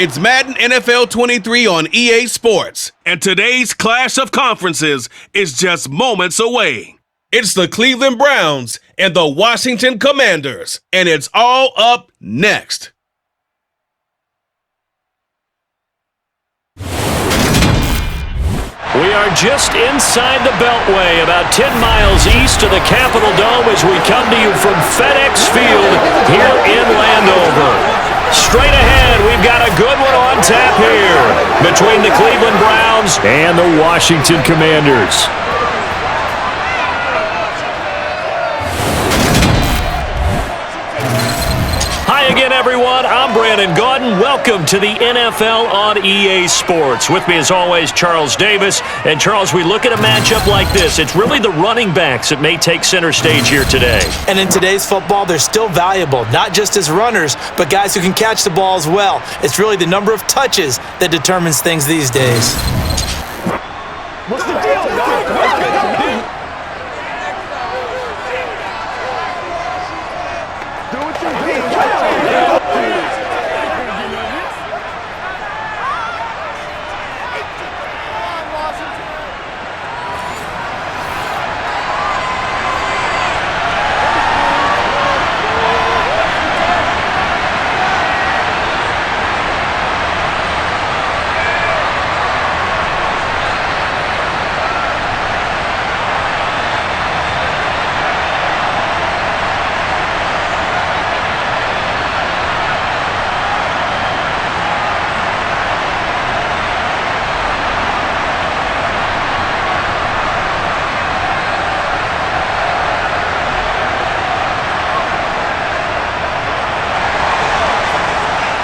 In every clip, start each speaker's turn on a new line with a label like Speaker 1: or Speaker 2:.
Speaker 1: It's Madden NFL 23 on EA Sports, and today's clash of conferences is just moments away. It's the Cleveland Browns and the Washington Commanders, and it's all up next.
Speaker 2: We are just inside the Beltway, about 10 miles east of the Capitol Dome as we come to you from FedEx Field here in Landover. Straight ahead, we've got a good one on tap here between the Cleveland Browns and the Washington Commanders. Hi again, everyone. I'm Brandon Gaudin. Welcome to the NFL on EA Sports. With me, as always, Charles Davis. And, Charles, we look at a matchup like this. It's really the running backs that may take center stage here today.
Speaker 3: And in today's football, they're still valuable, not just as runners, but guys who can catch the ball as well. It's really the number of touches that determines things these days.
Speaker 4: What's the deal?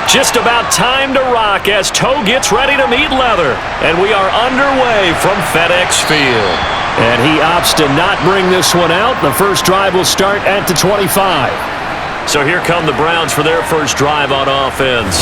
Speaker 2: Just about time to rock as toe gets ready to meet leather. And we are underway from FedEx Field. And he opts to not bring this one out. The first drive will start at the 25. So here come the Browns for their first drive on offense.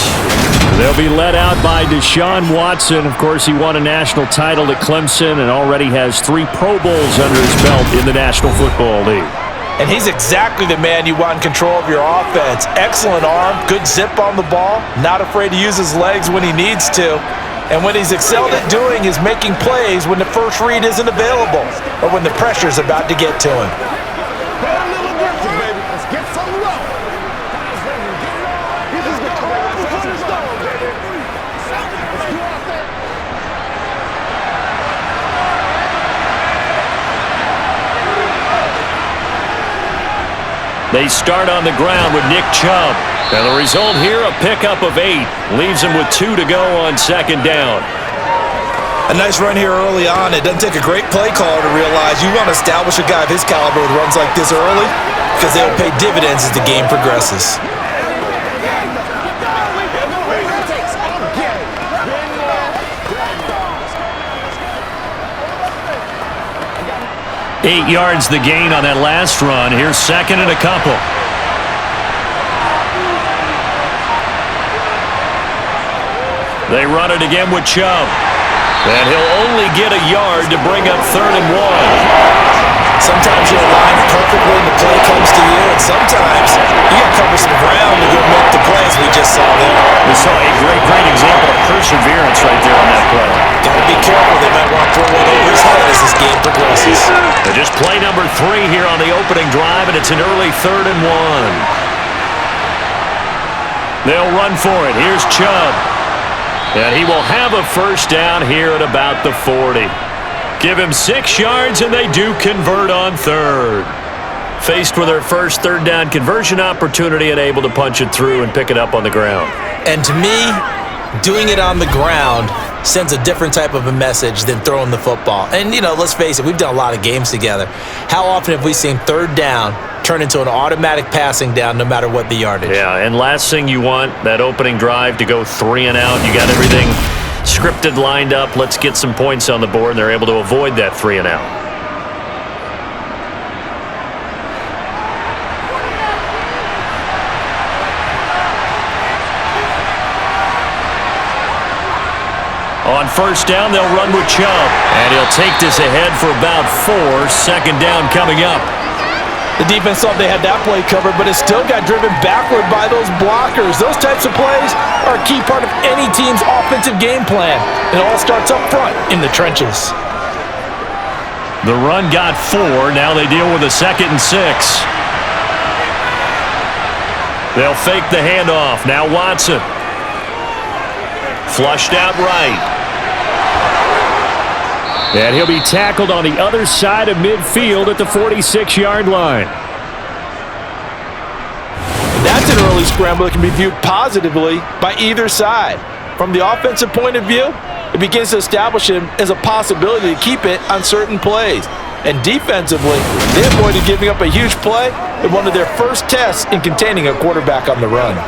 Speaker 2: They'll be led out by Deshaun Watson. Of course, he won a national title at Clemson and already has 3 Pro Bowls under his belt in the National Football League.
Speaker 3: And he's exactly the man you want in control of your offense. Excellent arm, good zip on the ball, not afraid to use his legs when he needs to. And what he's excelled at doing is making plays when the first read isn't available or when the pressure's about to get to him.
Speaker 2: They start on the ground with Nick Chubb. And the result here, a pickup of 8. Leaves him with 2 to go on second down.
Speaker 3: A nice run here early on. It doesn't take a great play caller to realize you want to establish a guy of his caliber with runs like this early because they'll pay dividends as the game progresses.
Speaker 2: Eight yards the gain on that last run. Here's second and a couple. They run it again with Chubb. And he'll only get a yard to bring up 3rd and 1.
Speaker 3: Sometimes you're aligned perfectly and the play comes to you, and sometimes you got to cover some ground to go make the plays we just saw there.
Speaker 2: We saw a great example of perseverance right there on that play.
Speaker 3: Got to be careful. They might want to throw one over his head as this game progresses.
Speaker 2: And just play number 3 here on the opening drive, and it's an early 3rd and 1. They'll run for it. Here's Chubb. And he will have a first down here at about the 40. Give him 6 yards, and they do convert on 3rd. Faced with their first 3rd down conversion opportunity and able to punch it through and pick it up on the ground.
Speaker 3: And to me, doing it on the ground sends a different type of a message than throwing the football. And, you know, let's face it, we've done a lot of games together. How often have we seen 3rd down turn into an automatic passing down no matter what the yardage?
Speaker 2: Yeah, and last thing you want, that opening drive to go 3 and out. You got everything scripted, lined up. Let's get some points on the board, and they're able to avoid that 3 and out. On first down, they'll run with Chubb. And he'll take this ahead for about 4. Second down coming up.
Speaker 3: The defense thought they had that play covered, but it still got driven backward by those blockers. Those types of plays are a key part of any team's offensive game plan. It all starts up front in the trenches.
Speaker 2: The run got 4. Now they deal with a 2nd and 6. They'll fake the handoff. Now Watson. Flushed out right. And he'll be tackled on the other side of midfield at the 46-yard line.
Speaker 3: That's an early scramble that can be viewed positively by either side. From the offensive point of view, it begins to establish him as a possibility to keep it on certain plays. And defensively, they avoided giving up a huge play in one of their first tests in containing a quarterback on the run.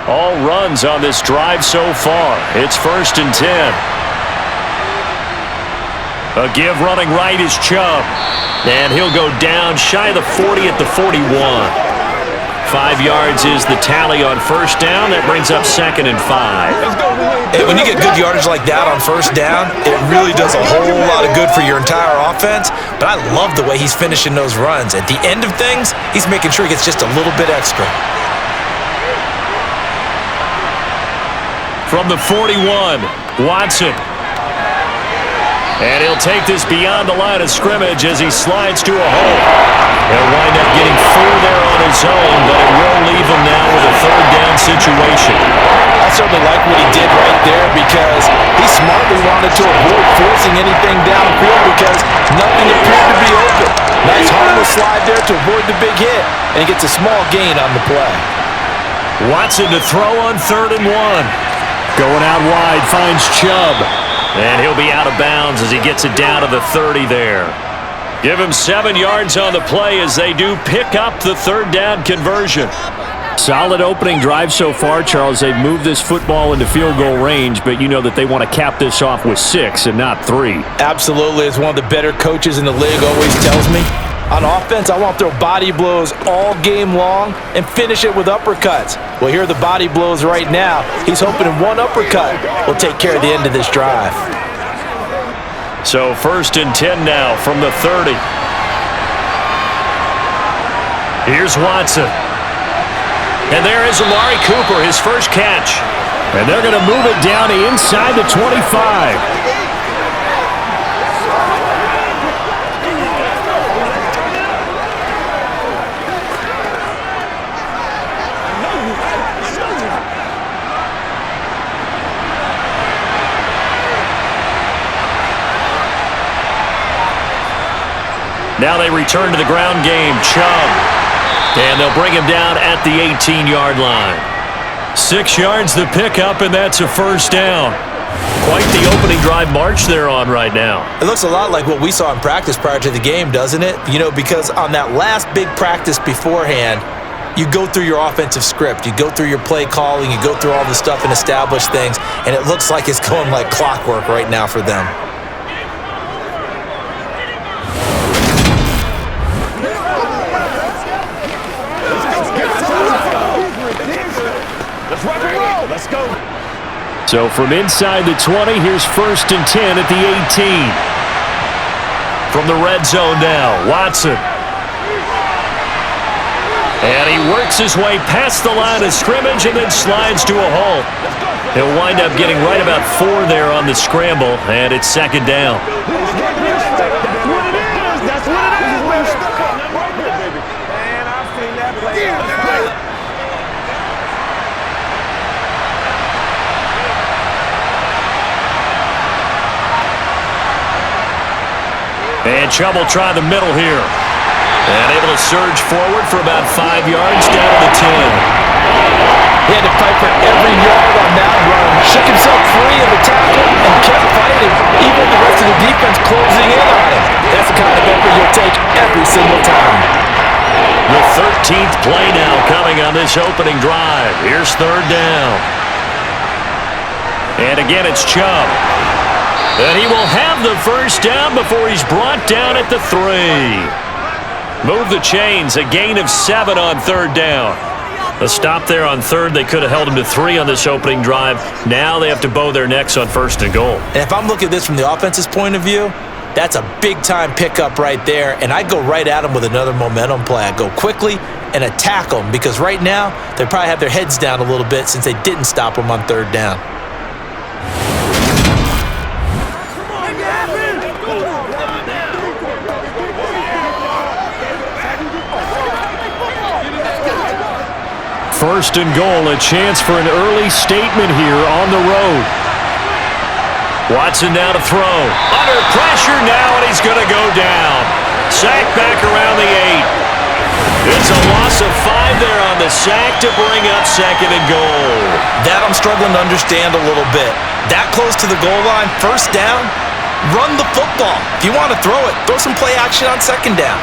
Speaker 2: All runs on this drive so far. It's 1st and 10. A give running right is Chubb. And he'll go down shy of the 40 at the 41. 5 yards is the tally on 1st down. That brings up 2nd and 5.
Speaker 3: And when you get good yardage like that on 1st down, it really does a whole lot of good for your entire offense. But I love the way he's finishing those runs. At the end of things, he's making sure he gets just a little bit extra.
Speaker 2: From the 41, Watson. And he'll take this beyond the line of scrimmage as he slides to a hole. He'll wind up getting 4 there on his own, but it will leave him now with a 3rd down situation.
Speaker 3: I certainly like what he did right there because he smartly wanted to avoid forcing anything downfield because nothing appeared to be open. Nice harmless slide there to avoid the big hit, and he gets a small gain on the play.
Speaker 2: Watson to throw on 3rd and 1. Going out wide, finds Chubb. And he'll be out of bounds as he gets it down to the 30 there. Give him 7 yards on the play as they do pick up the 3rd down conversion. Solid opening drive so far, Charles. They've moved this football into field goal range, but you know that they want to cap this off with 6 and not 3.
Speaker 3: Absolutely. As one of the better coaches in the league always tells me, on offense, I want to throw body blows all game long and finish it with uppercuts. Well, here are the body blows right now. He's hoping in one uppercut will take care of the end of this drive.
Speaker 2: So 1st and 10 now from the 30. Here's Watson. And there is Amari Cooper, his first catch. And they're going to move it down inside the 25. Now they return to the ground game. Chubb. And they'll bring him down at the 18-yard line. 6 yards the pickup, and that's a 1st down. Quite the opening drive march they're on right now.
Speaker 3: It looks a lot like what we saw in practice prior to the game, doesn't it? You know, because on that last big practice beforehand, you go through your offensive script. You go through your play calling. You go through all the stuff and establish things. And it looks like it's going like clockwork right now for them.
Speaker 4: Let's go.
Speaker 2: So from inside the 20, here's 1st and 10 at the 18. From the red zone now, Watson. And he works his way past the line of scrimmage and then slides to a hole. He'll wind up getting right about 4 there on the scramble, and it's 2nd down.
Speaker 4: That's what it is. Man, I've seen that play.
Speaker 2: And Chubb will try the middle here. And able to surge forward for about 5 yards down to the 10.
Speaker 3: He had to fight for every yard on that run. Shook himself free of the tackle and kept fighting, even with the rest of the defense closing in on him. That's the kind of effort you'll take every single time.
Speaker 2: The 13th play now coming on this opening drive. Here's 3rd down. And again, it's Chubb. And he will have the 1st down before he's brought down at the 3. Move the chains, a gain of 7 on 3rd down. A stop there on 3rd. They could have held him to 3 on this opening drive. Now they have to bow their necks on 1st and goal.
Speaker 3: And if I'm looking at this from the offense's point of view, That's a big-time pickup right there, and I go right at them with another momentum play. I go quickly and attack them because right now they probably have their heads down a little bit since they didn't stop them on third down.
Speaker 2: First and goal, a chance for an early statement here on the road. Watson now to throw. Under pressure now, and he's going to go down. Sack back around the 8. It's a loss of 5 there on the sack to bring up second and goal.
Speaker 3: That I'm struggling to understand a little bit. That close to the goal line, first down, run the football. If you want to throw it, throw some play action on second down.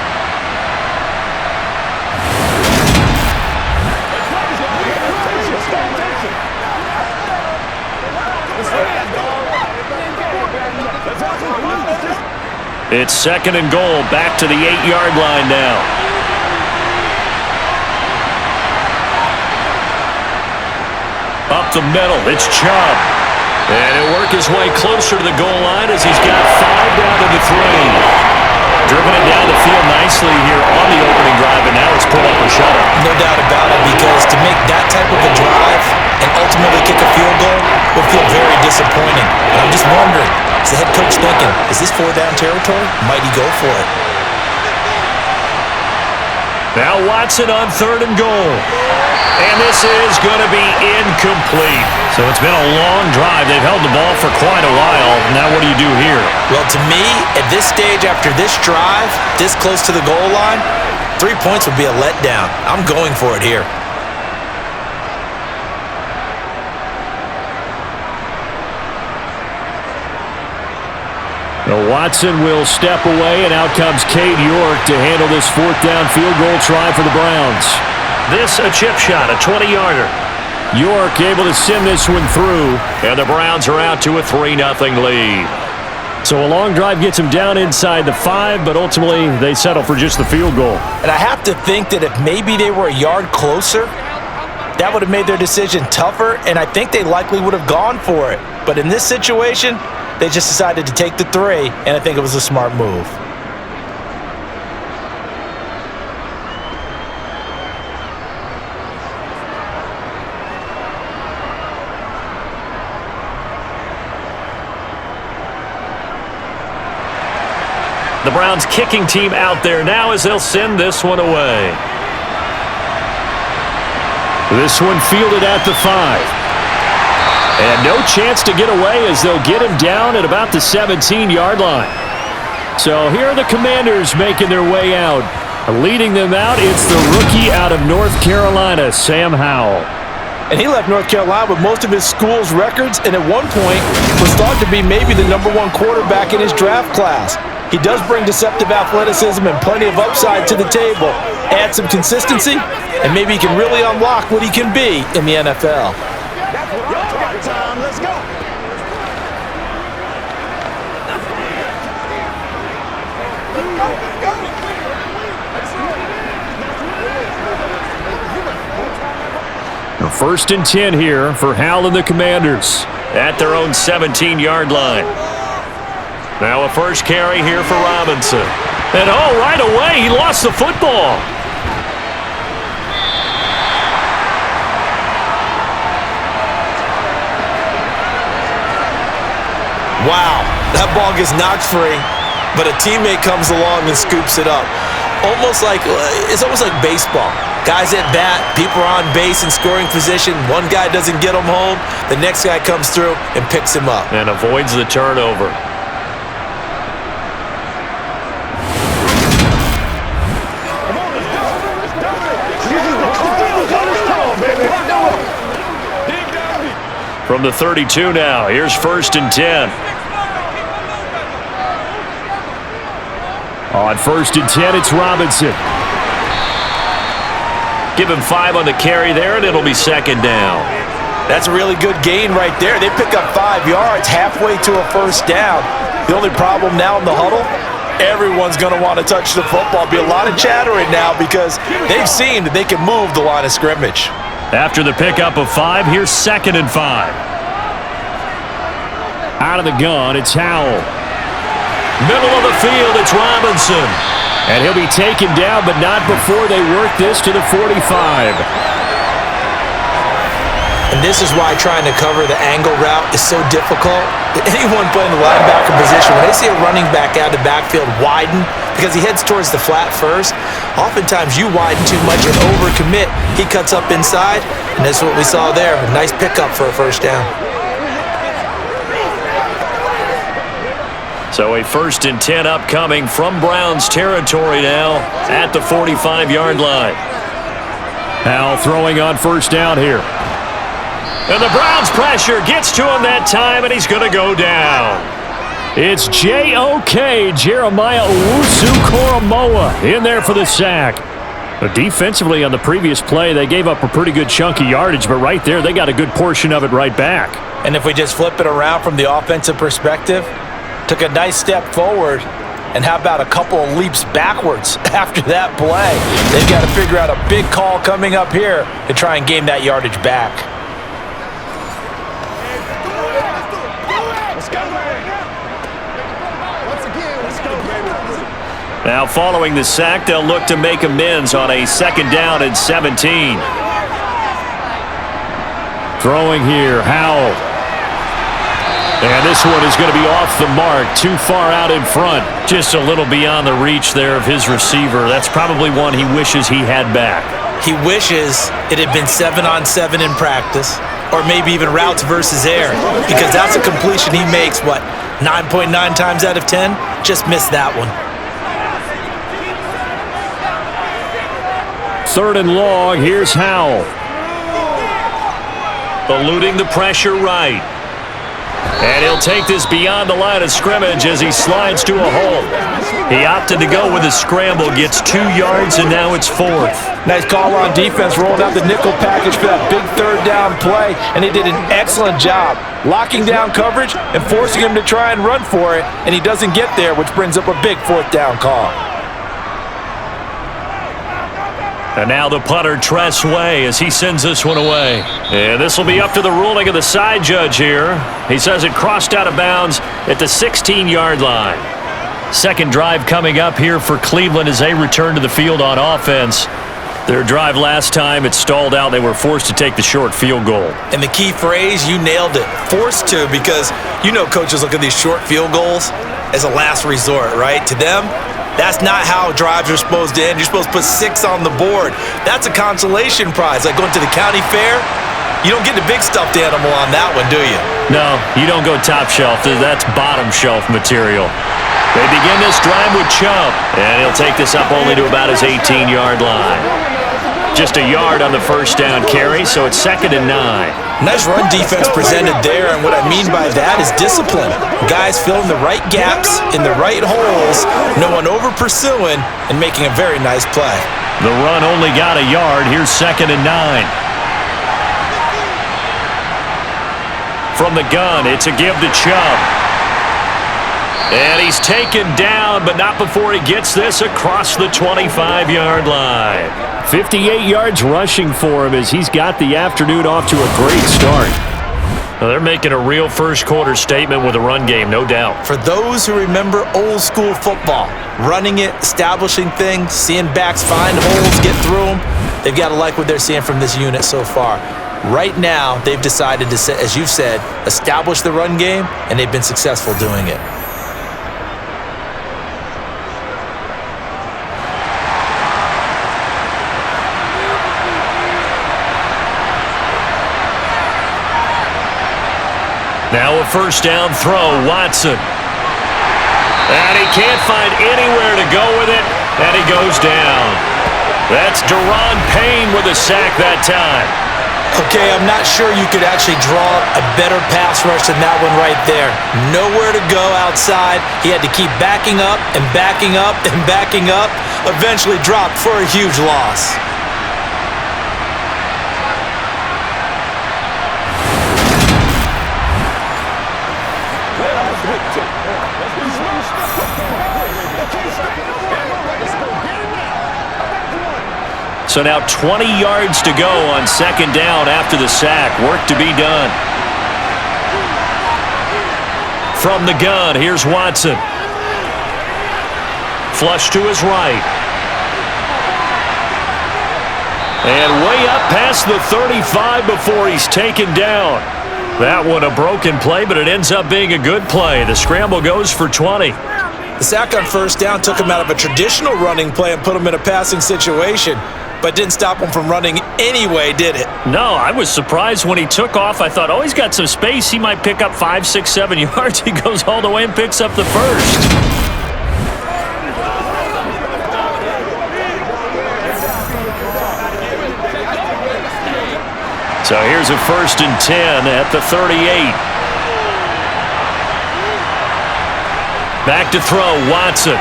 Speaker 2: It's second and goal, back to the 8-yard line now. Up the middle, it's Chubb. And he'll work his way closer to the goal line as he's got 5 down to the 3. Driven it down the field nicely here on the opening drive, and now it's put up or shut up.
Speaker 3: No doubt about it, because to make that type of a drive and ultimately kick a field goal would feel very disappointing. And I'm just wondering, is the head coach thinking, is this 4-down territory? Might he go for it?
Speaker 2: Now Watson on third and goal. And this is going to be incomplete. So it's been a long drive. They've held the ball for quite a while. Now what do you do here?
Speaker 3: Well, to me, at this stage after this drive, this close to the goal line, 3 points would be a letdown. I'm going for it here.
Speaker 2: Now Watson will step away, and out comes Cade York to handle this 4th-down field goal try for the Browns. This a chip shot, a 20-yarder. York able to send this one through, and the Browns are out to a 3-0 lead. So a long drive gets them down inside the 5, but ultimately they settle for just the field goal.
Speaker 3: And I have to think that if maybe they were a yard closer, that would have made their decision tougher, and I think they likely would have gone for it. But in this situation, they just decided to take the 3, and I think it was a smart move.
Speaker 2: The Browns kicking team out there now as they'll send this one away. This one fielded at the 5. And no chance to get away as they'll get him down at about the 17-yard line. So here are the Commanders making their way out. Leading them out, it's the rookie out of North Carolina, Sam Howell.
Speaker 3: And he left North Carolina with most of his school's records, and at one point was thought to be maybe the #1 quarterback in his draft class. He does bring deceptive athleticism and plenty of upside to the table. Add some consistency, and maybe he can really unlock what he can be in the NFL.
Speaker 4: Let's go.
Speaker 2: Now 1st and 10 here for Howell and the Commanders at their own 17-yard line. Now a first carry here for Robinson. And right away, he lost the football.
Speaker 3: Wow, that ball gets knocked free, but a teammate comes along and scoops it up. It's almost like baseball. Guys at bat, people are on base in scoring position. One guy doesn't get him home, the next guy comes through and picks him up.
Speaker 2: And avoids the turnover. From the 32 now, here's 1st and 10. On 1st and 10, it's Robinson. Give him 5 on the carry there, and it'll be 2nd down.
Speaker 3: That's a really good gain right there. They pick up 5 yards halfway to a 1st down. The only problem now in the huddle, everyone's going to want to touch the football. Be a lot of chattering now because they've seen that they can move the line of scrimmage.
Speaker 2: After the pickup of 5, here's 2nd and 5. Out of the gun, it's Howell. Middle of the field, it's Robinson. And he'll be taken down, but not before they work this to the 45.
Speaker 3: And this is why trying to cover the angle route is so difficult. Anyone playing the linebacker position, when they see a running back out of the backfield widen because he heads towards the flat first, oftentimes you widen too much and overcommit. He cuts up inside, and that's what we saw there. A nice pickup for a first down.
Speaker 2: So a 1st and 10 upcoming from Browns territory now at the 45-yard line. Now throwing on 1st down here. And the Browns pressure gets to him that time, and he's going to go down. It's J.O.K. Jeremiah Owusu-Koramoah in there for the sack. But defensively on the previous play, they gave up a pretty good chunk of yardage, but right there they got a good portion of it right back.
Speaker 3: And if we just flip it around from the offensive perspective, took a nice step forward, and how about a couple of leaps backwards after that play? They've got to figure out a big call coming up here to try and gain that yardage back.
Speaker 2: Now following the sack, they'll look to make amends on a 2nd down and 17. Throwing here, Howell. And this one is going to be off the mark, too far out in front. Just a little beyond the reach there of his receiver. That's probably one he wishes he had back.
Speaker 3: He wishes it had been 7-on-7 in practice, or maybe even routes versus air, because that's a completion he makes, 9.9 times out of 10? Just missed that one.
Speaker 2: 3rd and long, here's Howell. Eluding the pressure right. And he'll take this beyond the line of scrimmage as he slides to a hole. He opted to go with a scramble, gets 2 yards, and now it's 4th.
Speaker 3: Nice call on defense, rolling out the nickel package for that big 3rd down play, and he did an excellent job locking down coverage and forcing him to try and run for it, and he doesn't get there, which brings up a big 4th down call.
Speaker 2: And now the punter, Tress Way, as he sends this one away. And this will be up to the ruling of the side judge here. He says it crossed out of bounds at the 16-yard line. 2nd drive coming up here for Cleveland as they return to the field on offense. Their drive last time, it stalled out. They were forced to take the short field goal.
Speaker 3: And the key phrase, you nailed it, forced to, because you know coaches look at these short field goals as a last resort, right? To them, that's not how drives are supposed to end. You're supposed to put 6 on the board. That's a consolation prize. Like going to the county fair, you don't get the big stuffed animal on that one, do you?
Speaker 2: No, you don't go top shelf. That's bottom shelf material. They begin this drive with Chubb, and he'll take this up only to about his 18-yard line. Just a yard on the 1st down carry, so it's 2nd and 9.
Speaker 3: Nice run defense presented there, and what I mean by that is discipline. Guys filling the right gaps in the right holes, no one over pursuing, and making a very nice play.
Speaker 2: The run only got a yard. Here's 2nd and 9. From the gun, it's a give to Chubb. And he's taken down, but not before he gets this across the 25-yard line. 58 yards rushing for him as he's got the afternoon off to a great start. Well, they're making a real first-quarter statement with a run game, no doubt.
Speaker 3: For those who remember old-school football, running it, establishing things, seeing backs find holes, get through them, they've got to like what they're seeing from this unit so far. Right now, they've decided to, as you've said, establish the run game, and they've been successful doing it.
Speaker 2: Now a 1st down throw, Watson. And he can't find anywhere to go with it, and he goes down. That's Deron Payne with a sack that time.
Speaker 3: Okay, I'm not sure you could actually draw a better pass rush than that one right there. Nowhere to go outside. He had to keep backing up and backing up and backing up. Eventually dropped for a huge loss.
Speaker 2: So now 20 yards to go on 2nd down after the sack. Work to be done. From the gun, here's Watson. flush to his right. And way up past the 35 before he's taken down. That one a broken play, but it ends up being a good play. The scramble goes for 20.
Speaker 3: The sack on first down took him out of a traditional running play and put him in a passing situation, but didn't stop him from running anyway, did it?
Speaker 2: No, I was surprised when he took off. I thought, oh, he's got some space. He might pick up 5, 6, 7 yards. He goes all the way and picks up the first. So here's a 1st and 10 at the 38. Back to throw, Watson.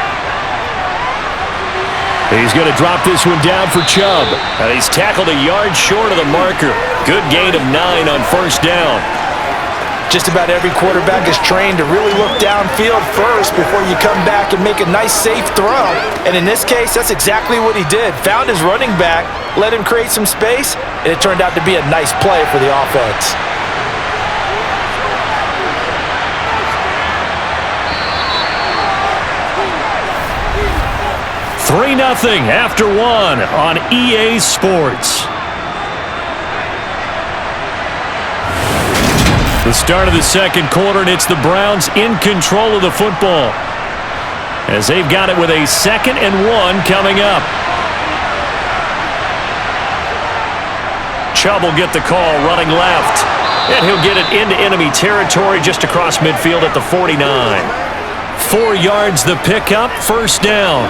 Speaker 2: He's going to drop this one down for Chubb. And he's tackled a yard short of the marker. Good gain of 9 on first down.
Speaker 3: Just about every quarterback is trained to really look downfield first before you come back and make a nice, safe throw. And in this case, that's exactly what he did. Found his running back, let him create some space, and it turned out to be a nice play for the offense.
Speaker 2: $3-0 after 1 on EA Sports. The start of the second quarter, and it's the Browns in control of the football as they've got it with a 2nd and 1 coming up. Chubb will get the call running left, and he'll get it into enemy territory just across midfield at the 49. 4 yards the pickup, first down.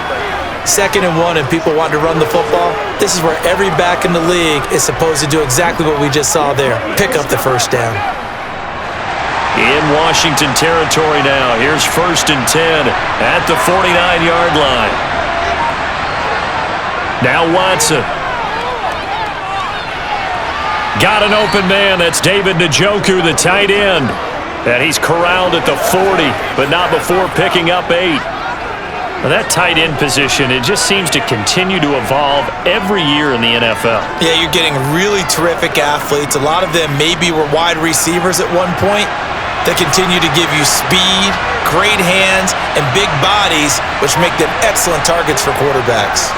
Speaker 3: 2nd and 1 and people want to run the football. This is where every back in the league is supposed to do exactly what we just saw there. Pick up the first down.
Speaker 2: In Washington territory now. Here's 1st and 10 at the 49-yard line. Now Watson. Got an open man. That's David Njoku, the tight end. And he's corralled at the 40, but not before picking up 8. Now that tight end position, it just seems to continue to evolve every year in the NFL.
Speaker 3: Yeah, you're getting really terrific athletes. A lot of them maybe were wide receivers at one point. They continue to give you speed, great hands, and big bodies, which make them excellent targets for quarterbacks.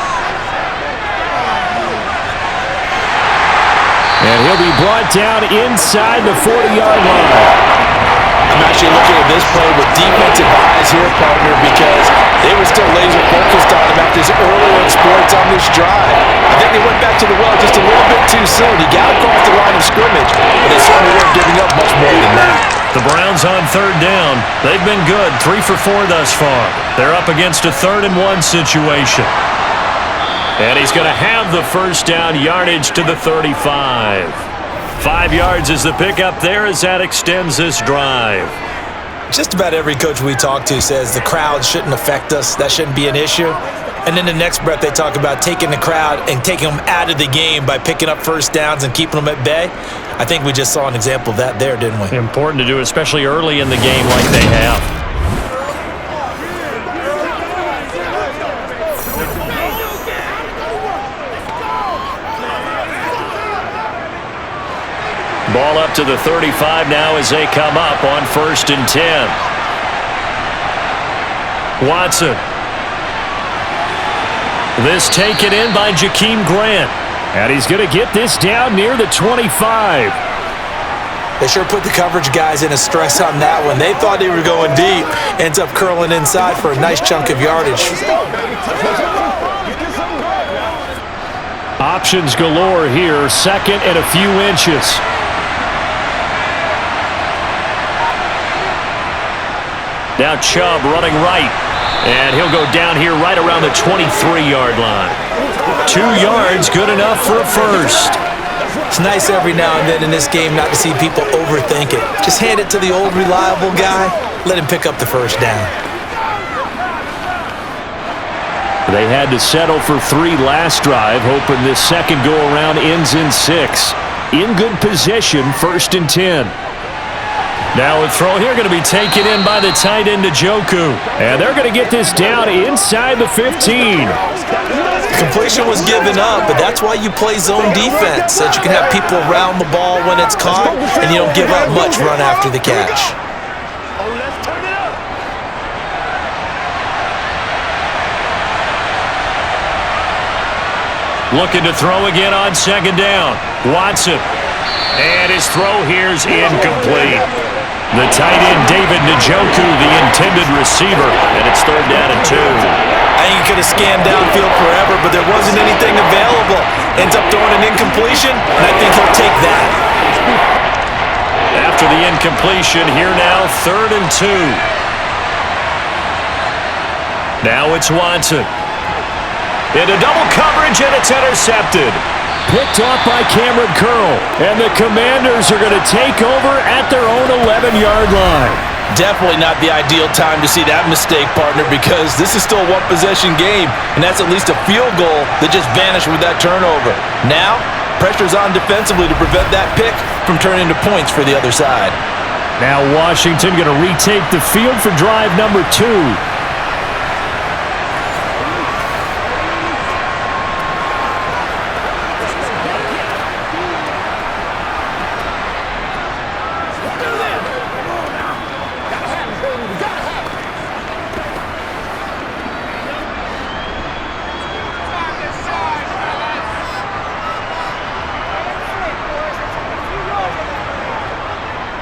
Speaker 2: And he'll be brought down inside the 40-yard line.
Speaker 3: I'm actually looking at this play with defensive eyes here, partner, because they were still laser focused on him after his earlier exploits on this drive. I think they went back to the well just a little bit too soon. He got across the line of scrimmage, but they certainly weren't giving up much more than that.
Speaker 2: The Browns on 3rd down. They've been good, 3 for 4 thus far. They're up against a 3rd and 1 situation. And he's going to have the first down, yardage to the 35. 5 yards is the pickup there as that extends this drive.
Speaker 3: Just about every coach we talk to says the crowd shouldn't affect us. That shouldn't be an issue. And in the next breath, they talk about taking the crowd and taking them out of the game by picking up first downs and keeping them at bay. I think we just saw an example of that there, didn't we?
Speaker 2: Important to do, especially early in the game like they have. Ball up to the 35 now as they come up on 1st and 10. Watson. This taken in by Jakeem Grant. And he's going to get this down near the 25.
Speaker 3: They sure put the coverage guys in a stress on that one. They thought they were going deep. Ends up curling inside for a nice chunk of yardage.
Speaker 2: Options galore here. 2nd and a few inches. Now Chubb running right. And he'll go down here right around the 23-yard line. 2 yards, good enough for a first.
Speaker 3: It's nice every now and then in this game not to see people overthink it. Just hand it to the old reliable guy. Let him pick up the first down.
Speaker 2: They had to settle for 3 last drive, hoping this second go-around ends in 6. In good position, 1st and 10. Now a throw here going to be taken in by the tight end Njoku. And they're going to get this down inside the 15.
Speaker 3: Completion was given up, but that's why you play zone defense, so that you can have people around the ball when it's caught, and you don't give up much run after the catch.
Speaker 2: Looking to throw again on second down. Watson. And his throw here's incomplete. The tight end, David Njoku, the intended receiver. And it's third down and 2.
Speaker 3: I think he could have scanned downfield forever, but there wasn't anything available. Ends up throwing an incompletion, and I think he'll take that.
Speaker 2: After the incompletion, here now, third and 2. Now it's Watson. Into double coverage, and it's intercepted. Picked off by Cameron Curl. And the Commanders are going to take over at their own 11-yard line.
Speaker 3: Definitely not the ideal time to see that mistake, partner, because this is still a one-possession game, and that's at least a field goal that just vanished with that turnover. Now, pressure's on defensively to prevent that pick from turning into points for the other side.
Speaker 2: Now Washington going to retake the field for drive number 2.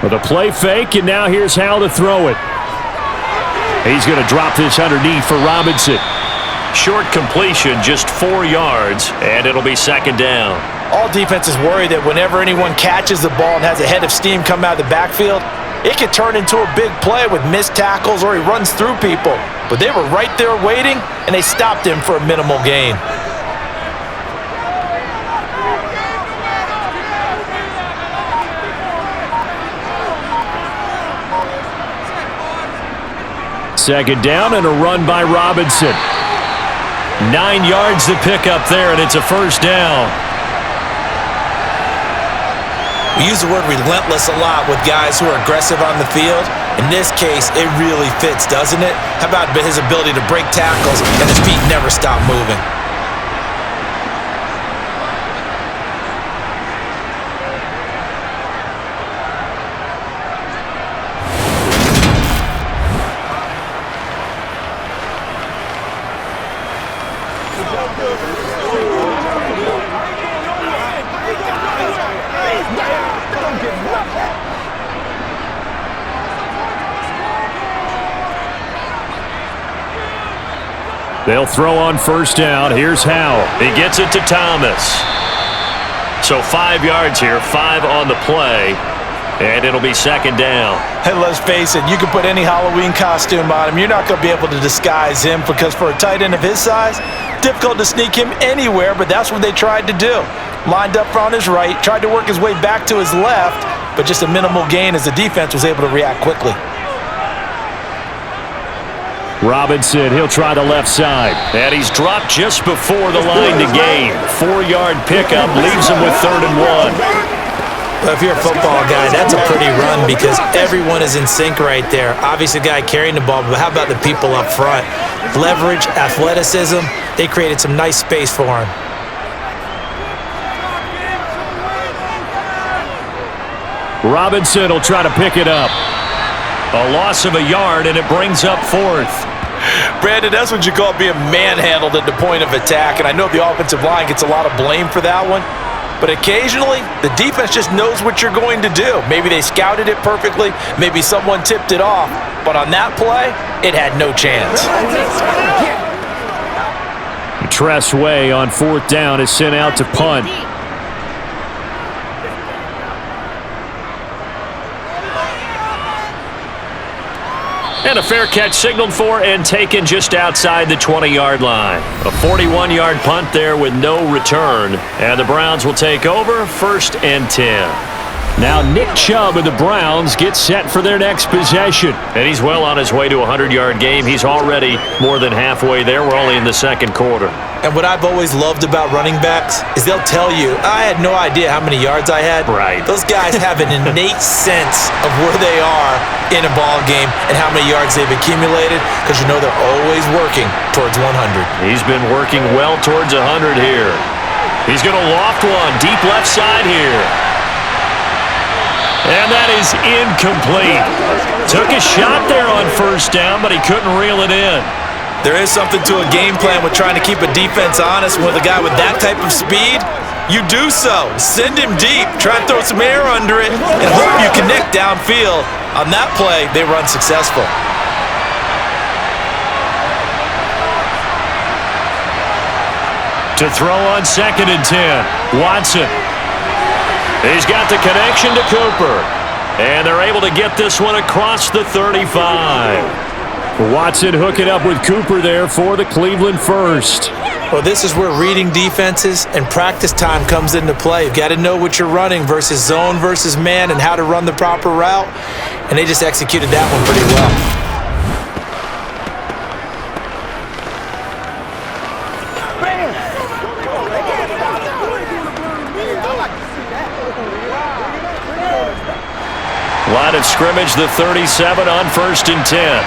Speaker 2: With a play fake, and now here's how to throw it. He's going to drop this underneath for Robinson. Short completion, just 4 yards, and it'll be second down.
Speaker 3: All defenses worry that whenever anyone catches the ball and has a head of steam come out of the backfield, it could turn into a big play with missed tackles or he runs through people. But they were right there waiting, and they stopped him for a minimal gain.
Speaker 2: Second down and a run by Robinson. 9 yards to pick up there, and it's a first down.
Speaker 3: We use the word relentless a lot with guys who are aggressive on the field. In this case, it really fits, doesn't it? How about his ability to break tackles and his feet never stop moving?
Speaker 2: They'll throw on first down. Here's Howell. He gets it to Thomas. So 5 yards here, 5 on the play, and it'll be second down.
Speaker 3: Hey, let's face it, you can put any Halloween costume on him. You're not going to be able to disguise him because for a tight end of his size, difficult to sneak him anywhere, but that's what they tried to do. Lined up on his right, tried to work his way back to his left, but just a minimal gain as the defense was able to react quickly.
Speaker 2: Robinson, he'll try the left side. And he's dropped just before the line to gain. 4-yard pickup leaves him with 3rd and 1.
Speaker 3: Well, if you're a football guy, that's a pretty run because everyone is in sync right there. Obviously, the guy carrying the ball, but how about the people up front? Leverage, athleticism, they created some nice space for him.
Speaker 2: Robinson will try to pick it up. A loss of a yard, and it brings up 4th.
Speaker 3: Brandon, that's what you call being manhandled at the point of attack, and I know the offensive line gets a lot of blame for that one, but occasionally the defense just knows what you're going to do. Maybe they scouted it perfectly, maybe someone tipped it off, but on that play, it had no chance.
Speaker 2: Tress Way on 4th down is sent out to punt. And a fair catch signaled for and taken just outside the 20-yard line. A 41-yard punt there with no return. And the Browns will take over 1st and 10. Now Nick Chubb of the Browns gets set for their next possession. And he's well on his way to a 100-yard game. He's already more than halfway there. We're only in the second quarter.
Speaker 3: And what I've always loved about running backs is they'll tell you, I had no idea how many yards I had.
Speaker 2: Right.
Speaker 3: Those guys have an innate sense of where they are in a ball game and how many yards they've accumulated because you know they're always working towards 100.
Speaker 2: He's been working well towards 100 here. He's going to loft one deep left side here. And that is incomplete. Took a shot there on first down, but he couldn't reel it in.
Speaker 3: There is something to a game plan with trying to keep a defense honest. With a guy with that type of speed, you do so. Send him deep, try and throw some air under it, and hope you connect downfield. On that play, they run successful.
Speaker 2: To throw on 2nd and 10, Watson. He's got the connection to Cooper. And they're able to get this one across the 35. Watson hooking up with Cooper there for the Cleveland first.
Speaker 3: Well, this is where reading defenses and practice time comes into play. You've got to know what you're running versus zone versus man and how to run the proper route. And they just executed that one pretty well.
Speaker 2: Line of scrimmage, the 37 on 1st and 10.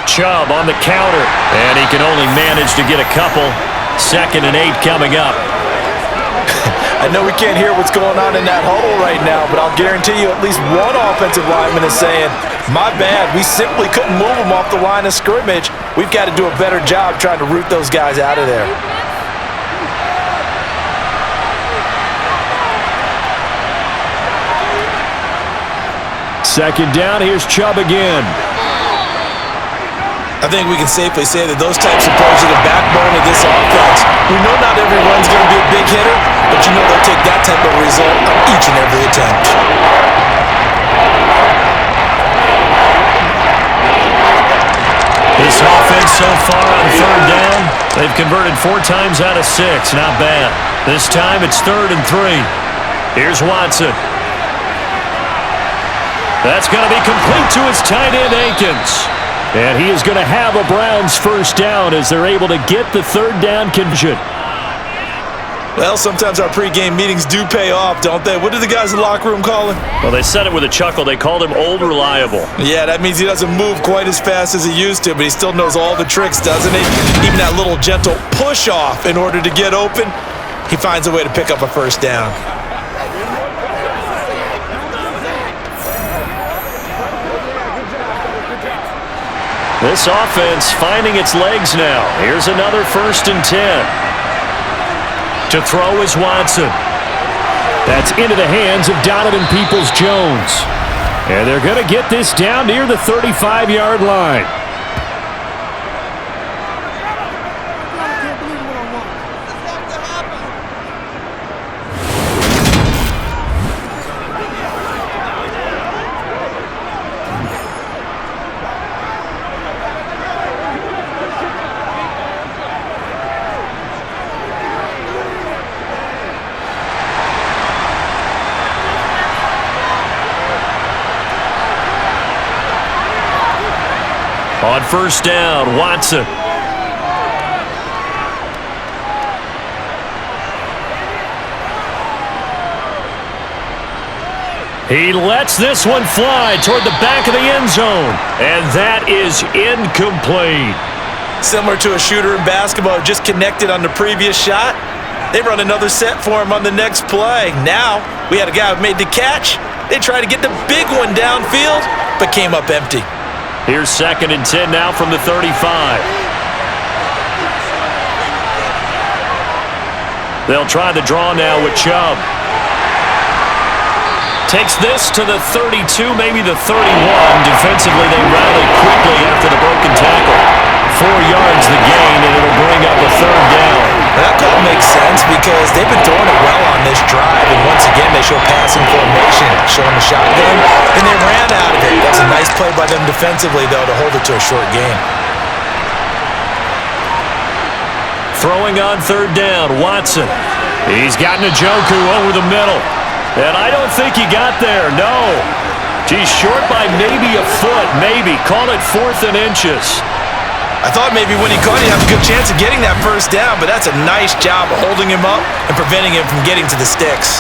Speaker 2: Chubb on the counter, and he can only manage to get a couple. 2nd and 8 coming up.
Speaker 3: I know we can't hear what's going on in that huddle right now, but I'll guarantee you at least one offensive lineman is saying, my bad, we simply couldn't move them off the line of scrimmage. We've got to do a better job trying to root those guys out of there.
Speaker 2: Second down, here's Chubb again.
Speaker 3: I think we can safely say that those types of players are the backbone of this offense. We know not everyone's going to be a big hitter, but you know they'll take that type of result on each and every attempt.
Speaker 2: This offense so far on 3rd down, they've converted 4 times out of 6. Not bad. This time it's 3rd and 3. Here's Watson. That's going to be complete to his tight end, Akins. And he is going to have a Browns first down as they're able to get the 3rd down conversion.
Speaker 3: Well, sometimes our pregame meetings do pay off, don't they? What do the guys in the locker room call him?
Speaker 2: Well, they said it with a chuckle. They called him Old Reliable.
Speaker 3: Yeah, that means he doesn't move quite as fast as he used to, but he still knows all the tricks, doesn't he? Even that little gentle push-off in order to get open, he finds a way to pick up a first down.
Speaker 2: This offense finding its legs now. Here's another 1st and 10. To throw is Watson. That's into the hands of Donovan Peoples-Jones. And they're going to get this down near the 35-yard line. On 1st down, Watson. He lets this one fly toward the back of the end zone, and that is incomplete.
Speaker 3: Similar to a shooter in basketball, just connected on the previous shot. They run another set for him on the next play. Now, we had a guy who made the catch. They tried to get the big one downfield, but came up empty.
Speaker 2: Here's 2nd and 10 now from the 35. They'll try the draw now with Chubb. Takes this to the 32, maybe the 31. Defensively, they rally quickly after the broken tackle. 4 yards the gain, and it'll bring up a 3rd down.
Speaker 3: That call makes sense because they've been throwing it well on this drive, and once again they show passing formation, showing the shotgun, and they ran out of it. That's a nice play by them defensively, though, to hold it to a short gain.
Speaker 2: Throwing on 3rd down, Watson. He's got Njoku over the middle, and I don't think he got there, no. He's short by maybe a foot, maybe. Call it 4th and inches.
Speaker 3: I thought maybe when he caught it, he'd have a good chance of getting that first down, but that's a nice job of holding him up and preventing him from getting to the sticks.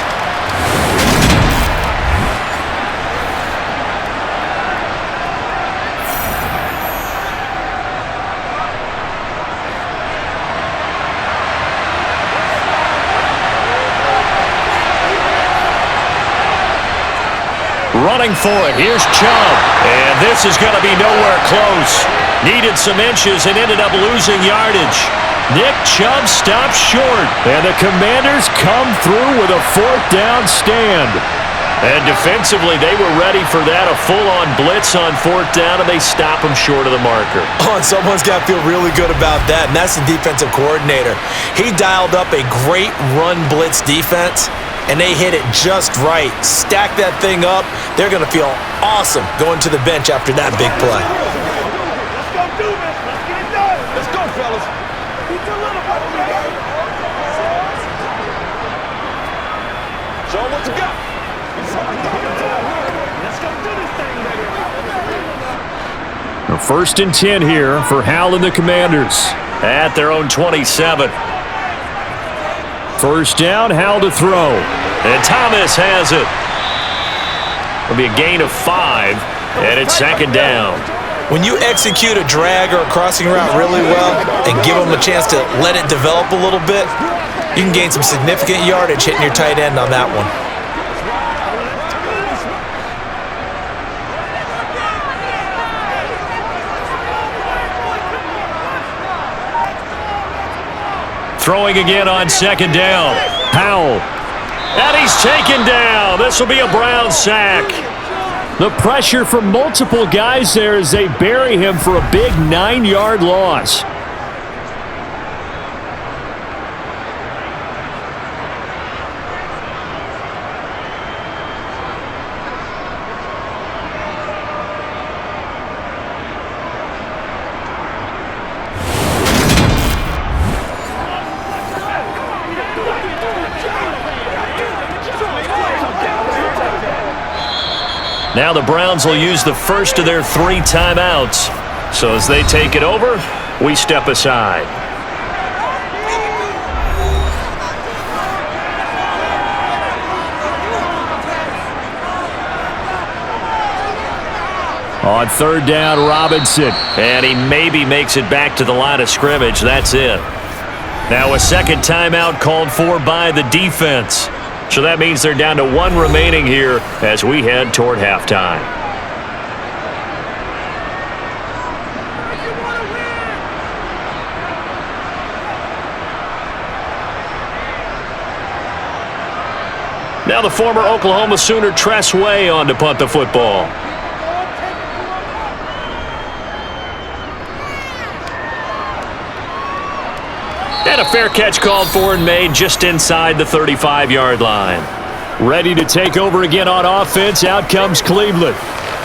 Speaker 2: Running running for it. Here's Chubb. And this is going to be nowhere close. Needed some inches and ended up losing yardage. Nick Chubb stops short. And the Commanders come through with a fourth down stand. And defensively, they were ready for that, a full-on blitz on fourth down, and they stop him short of the marker.
Speaker 3: Oh, and someone's got to feel really good about that, and that's the defensive coordinator. He dialed up a great run blitz defense, and they hit it just right. Stack that thing up. They're going to feel awesome going to the bench after that big play.
Speaker 4: Let's go do this. Let's get it done. Let's go, fellas. Show them what you got. Let's go do this thing, baby.
Speaker 2: A 1st and 10 here for Hal and the Commanders at their own 27. First down, Hal to throw. And Thomas has it. It'll be a gain of 5, and it's 2nd down.
Speaker 3: When you execute a drag or a crossing route really well and give them a chance to let it develop a little bit, you can gain some significant yardage hitting your tight end on that one.
Speaker 2: Throwing again on 2nd down. Howell. And he's taken down. This will be a Brown sack. The pressure from multiple guys there as they bury him for a big 9-yard loss. Now the Browns will use the first of their 3 timeouts. So as they take it over, we step aside. On 3rd down, Robinson. And he maybe makes it back to the line of scrimmage. That's it. Now a 2nd timeout called for by the defense. So that means they're down to 1 remaining here as we head toward halftime. Now the former Oklahoma Sooner Tress Way on to punt the football. And a fair catch called for and made just inside the 35-yard line. Ready to take over again on offense. Out comes Cleveland.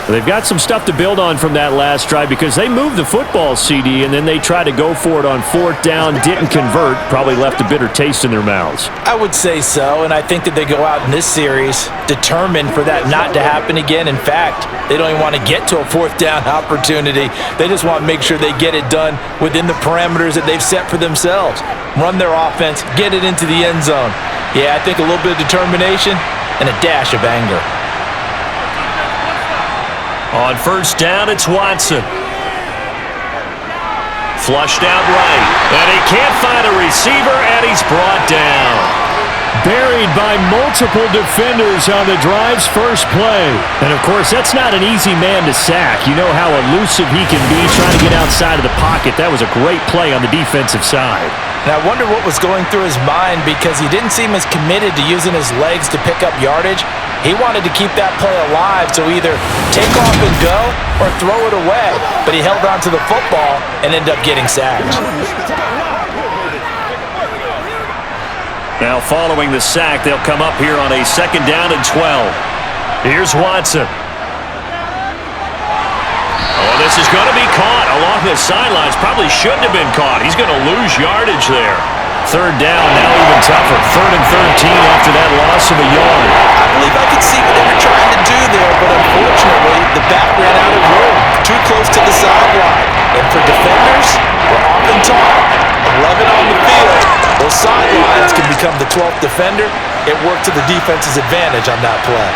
Speaker 2: They've got some stuff to build on from that last drive because they moved the football, CD, and then they tried to go for it on 4th down, didn't convert, probably left a bitter taste in their mouths.
Speaker 3: I would say so, and I think that they go out in this series determined for that not to happen again. In fact, they don't even want to get to a 4th down opportunity. They just want to make sure they get it done within the parameters that they've set for themselves. Run their offense, get it into the end zone. Yeah, I think a little bit of determination and a dash of anger.
Speaker 2: On 1st down, it's Watson. Flushed out right. And he can't find a receiver, and he's brought down. Buried by multiple defenders on the drive's first play. And, of course, that's not an easy man to sack. You know how elusive he can be trying to get outside of the pocket. That was a great play on the defensive side.
Speaker 3: And I wonder what was going through his mind because he didn't seem as committed to using his legs to pick up yardage. He wanted to keep that play alive, so either take off and go or throw it away. But he held on to the football and ended up getting sacked.
Speaker 2: Now following the sack, they'll come up here on a 2nd down and 12. Here's Watson. Oh, this is going to be caught along the sidelines. Probably shouldn't have been caught. He's going to lose yardage there. 3rd down, now even tougher. 3rd and 13 after that loss of a yard.
Speaker 3: I believe I could see what they were trying to do there, but unfortunately, the back ran out of room. Too close to the sideline. And for defenders, we're often taught 11 on the field. Those sidelines can become the 12th defender. It worked to the defense's advantage on that play.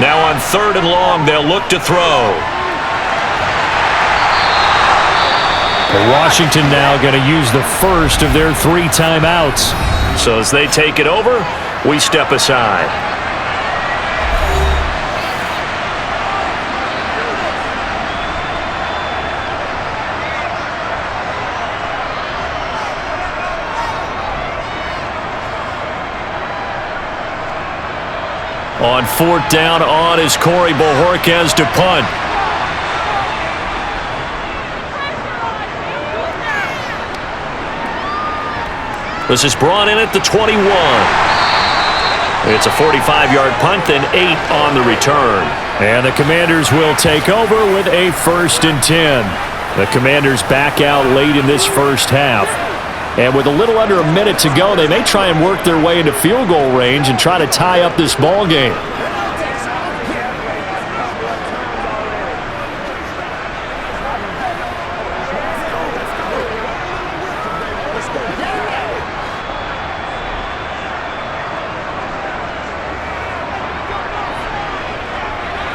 Speaker 2: Now on 3rd and long, they'll look to throw. Washington now going to use the first of their 3 timeouts. So as they take it over, we step aside. On 4th down on is Corey Bojorquez to punt. This is brought in at the 21. It's a 45-yard punt, then 8 on the return. And the Commanders will take over with a 1st and 10. The Commanders back out late in this first half. And with a little under a minute to go, they may try and work their way into field goal range and try to tie up this ball game.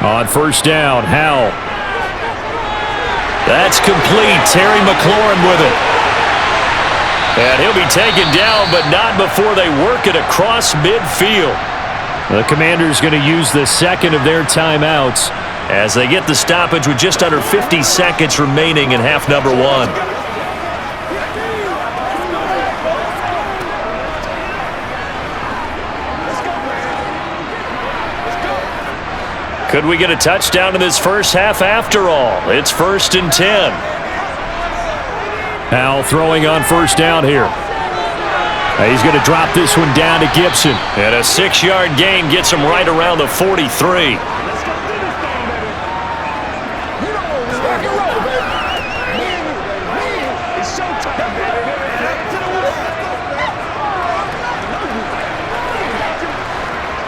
Speaker 2: On 1st down, Howell. That's complete. Terry McLaurin with it. And he'll be taken down, but not before they work it across midfield. The Commanders going to use the second of their timeouts as they get the stoppage with just under 50 seconds remaining in half number 1. Could we get a touchdown in this first half after all? It's 1st and 10. Howell throwing on 1st down here. He's going to drop this one down to Gibson. And a 6-yard gain gets him right around the 43.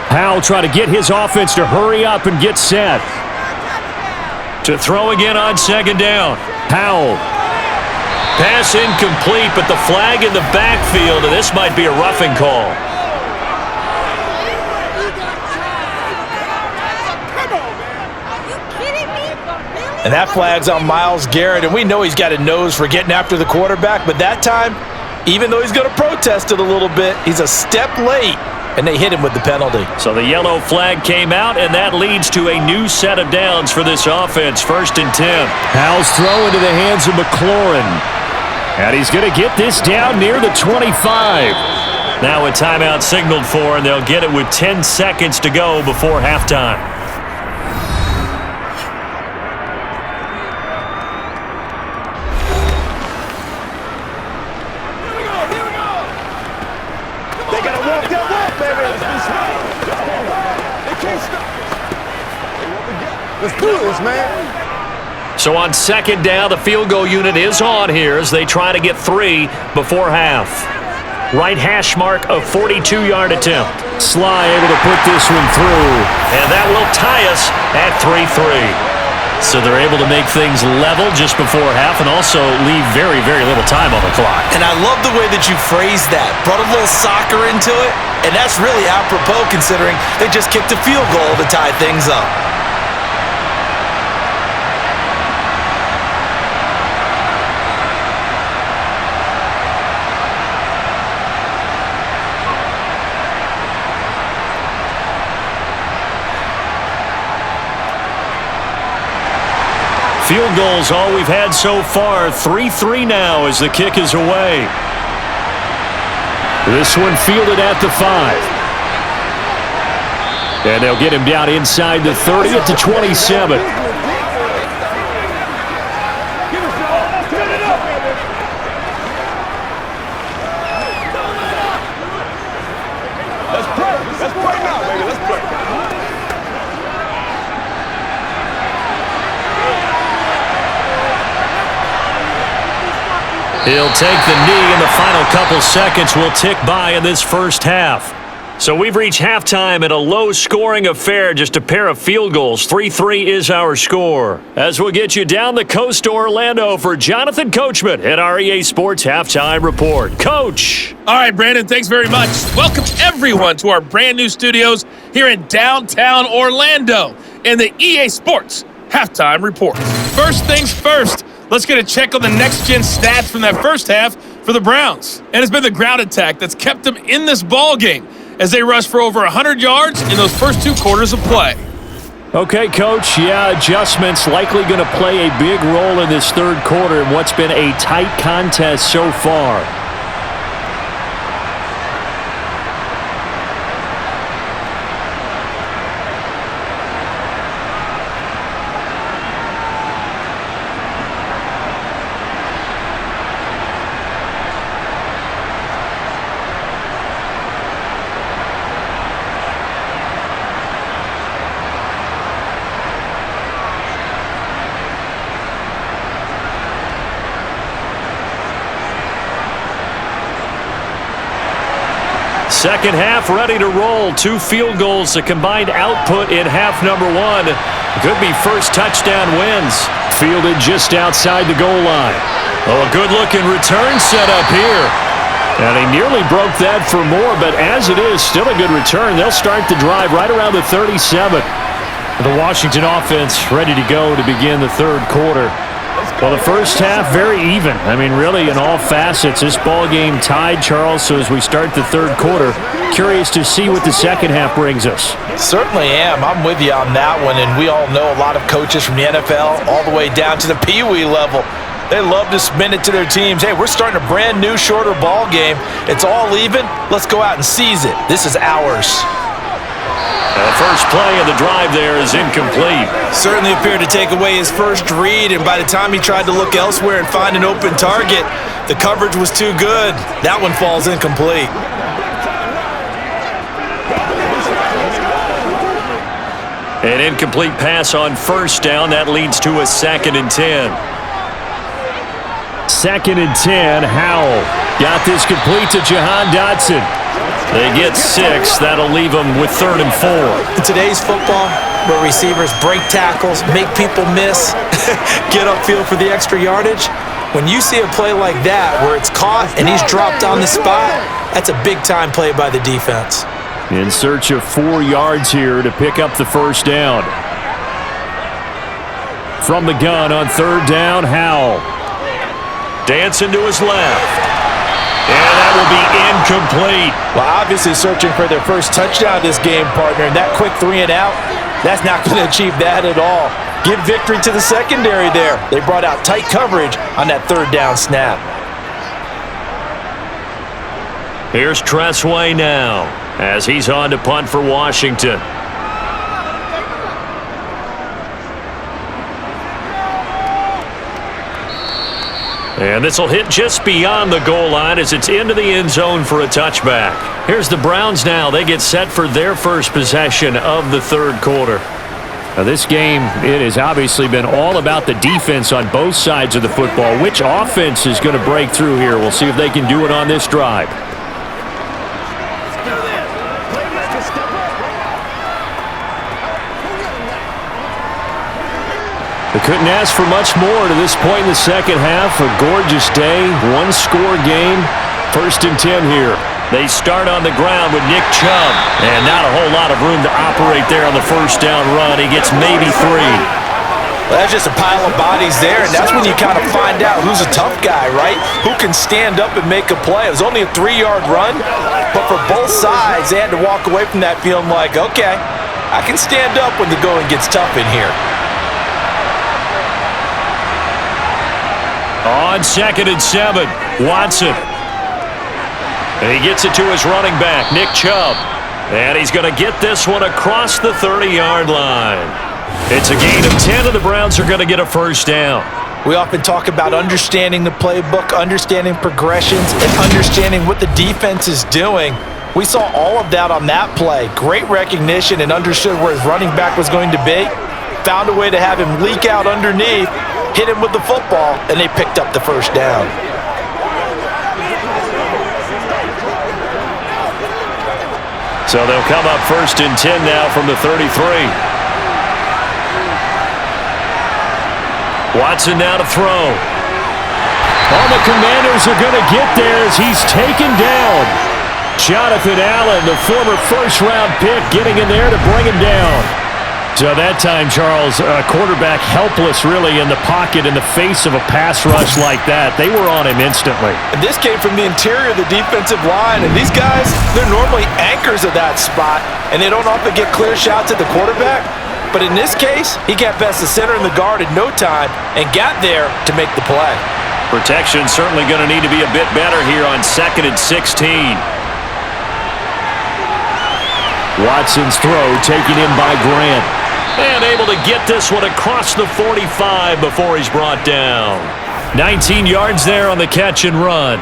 Speaker 2: Howell try to get his offense to hurry up and get set. To throw again on 2nd down. Howell. Pass incomplete, but the flag in the backfield, and this might be a roughing call.
Speaker 3: And that flag's on Myles Garrett, and we know he's got a nose for getting after the quarterback, but that time, even though he's going to protest it a little bit, he's a step late. And they hit him with the penalty.
Speaker 2: So the yellow flag came out, and that leads to a new set of downs for this offense. 1st and 10. Howell's throw into the hands of McLaurin. And he's going to get this down near the 25. Now a timeout signaled for, and they'll get it with 10 seconds to go before halftime.
Speaker 4: Let's do this, man.
Speaker 2: So on 2nd down, the field goal unit is on here as they try to get 3 before half. Right hash mark, a 42-yard attempt. Sly able to put this one through. And that will tie us at 3-3. So they're able to make things level just before half and also leave very, very little time on the clock.
Speaker 3: And I love the way that you phrased that. Brought a little soccer into it, and that's really apropos considering they just kicked a field goal to tie things up.
Speaker 2: Field goals all we've had so far. 3-3 now as the kick is away. This one fielded at the 5. And they'll get him down inside the 30 at the 27.
Speaker 4: Let's play. Let's play now, baby. Let's play.
Speaker 2: He'll take the knee, and the final couple seconds will tick by in this first half. So we've reached halftime in a low-scoring affair, just a pair of field goals. 3-3 is our score. As we'll get you down the coast to Orlando for Jonathan Coachman at our EA Sports Halftime Report. Coach!
Speaker 5: All right, Brandon, thanks very much. Welcome, everyone, to our brand-new studios here in downtown Orlando in the EA Sports Halftime Report. First things first. Let's get a check on the next-gen stats from that first half for the Browns. And it's been the ground attack that's kept them in this ball game as they rushed for over 100 yards in those first 2 quarters of play.
Speaker 2: Okay, Coach. Yeah, adjustments likely going to play a big role in this third quarter in what's been a tight contest so far. Second half ready to roll. 2 field goals, a combined output in half number 1. Could be first touchdown wins. Fielded just outside the goal line. Oh, a good-looking return set up here. And he nearly broke that for more, but as it is, still a good return. They'll start the drive right around the 37. The Washington offense ready to go to begin the third quarter. Well, the first half, very even. I mean, really, in all facets, this ball game tied, Charles. So as we start the third quarter, curious to see what the second half brings us.
Speaker 3: Certainly am. I'm with you on that one, and we all know a lot of coaches from the NFL all the way down to the Pee Wee level. They love to spin it to their teams. Hey, we're starting a brand new, shorter ball game. It's all even. Let's go out and seize it. This is ours.
Speaker 2: The first play of the drive there is incomplete.
Speaker 3: Certainly appeared to take away his first read, and by the time he tried to look elsewhere and find an open target, the coverage was too good. That one falls incomplete.
Speaker 2: An incomplete pass on first down. That leads to a 2nd and 10. 2nd and 10, Howell got this complete to Jahan Dotson. They get 6. That'll leave them with 3rd and 4.
Speaker 3: In today's football, where receivers break tackles, make people miss, get upfield for the extra yardage, when you see a play like that where it's caught and he's dropped on the spot, that's a big-time play by the defense.
Speaker 2: In search of 4 yards here to pick up the first down. From the gun on 3rd down, Howell. Dancing to his left. And that will be incomplete.
Speaker 3: Well, obviously searching for their first touchdown this game, partner, and that quick 3 and out, that's not going to achieve that at all. Give victory to the secondary there. They brought out tight coverage on that 3rd down snap.
Speaker 2: Here's Tressway now as he's on to punt for Washington. And this will hit just beyond the goal line as it's into the end zone for a touchback. Here's the Browns now. They get set for their first possession of the third quarter. Now this game, it has obviously been all about the defense on both sides of the football. Which offense is going to break through here? We'll see if they can do it on this drive. They couldn't ask for much more to this point in the second half. A gorgeous day, 1-score game. 1st and 10 here. They start on the ground with Nick Chubb. And not a whole lot of room to operate there on the first down run. He gets maybe 3.
Speaker 3: Well, that's just a pile of bodies there, and that's when you kind of find out who's a tough guy, right? Who can stand up and make a play. It was only a 3-yard run, but for both sides, they had to walk away from that feeling like, okay, I can stand up when the going gets tough in here.
Speaker 2: On 2nd and 7, Watson. And he gets it to his running back, Nick Chubb. And he's going to get this one across the 30-yard line. It's a gain of 10, and the Browns are going to get a first down.
Speaker 3: We often talk about understanding the playbook, understanding progressions, and understanding what the defense is doing. We saw all of that on that play. Great recognition and understood where his running back was going to be. Found a way to have him leak out underneath, hit him with the football, and they picked up the first down.
Speaker 2: So they'll come up 1st and 10 now from the 33. Watson now to throw. All the Commanders are going to get there as he's taken down. Jonathan Allen, the former first-round pick, getting in there to bring him down. So that time, Charles, quarterback helpless really in the pocket in the face of a pass rush like that. They were on him instantly.
Speaker 3: And this came from the interior of the defensive line, and these guys, they're normally anchors of that spot, and they don't often get clear shots at the quarterback. But in this case, he got past the center and the guard in no time and got there to make the play.
Speaker 2: Protection certainly going to need to be a bit better here on 2nd and 16. Watson's throw taken in by Grant. And able to get this one across the 45 before he's brought down. 19 yards there on the catch and run.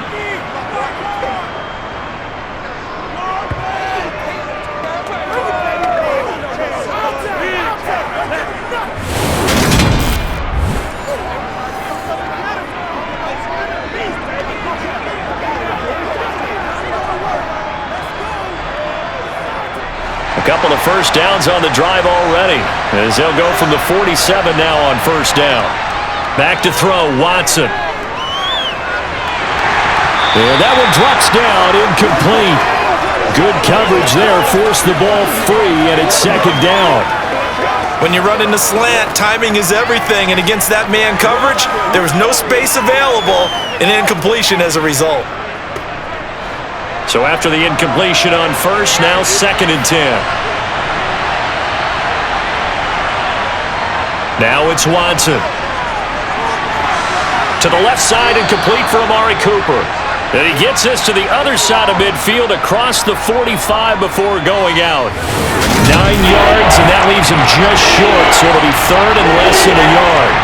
Speaker 2: couple of first downs on the drive already, as they'll go from the 47 now on first down. Back to throw, Watson. And that one drops down, incomplete. Good coverage there, forced the ball free, and it's second down.
Speaker 3: When you're running the slant, timing is everything, and against that man coverage, there was no space available, and incompletion as a result.
Speaker 2: So after the incompletion on first, now 2nd and 10. Now it's Watson. To the left side and complete for Amari Cooper. And he gets this to the other side of midfield across the 45 before going out. 9 yards, and that leaves him just short, so it'll be 3rd and less than a yard.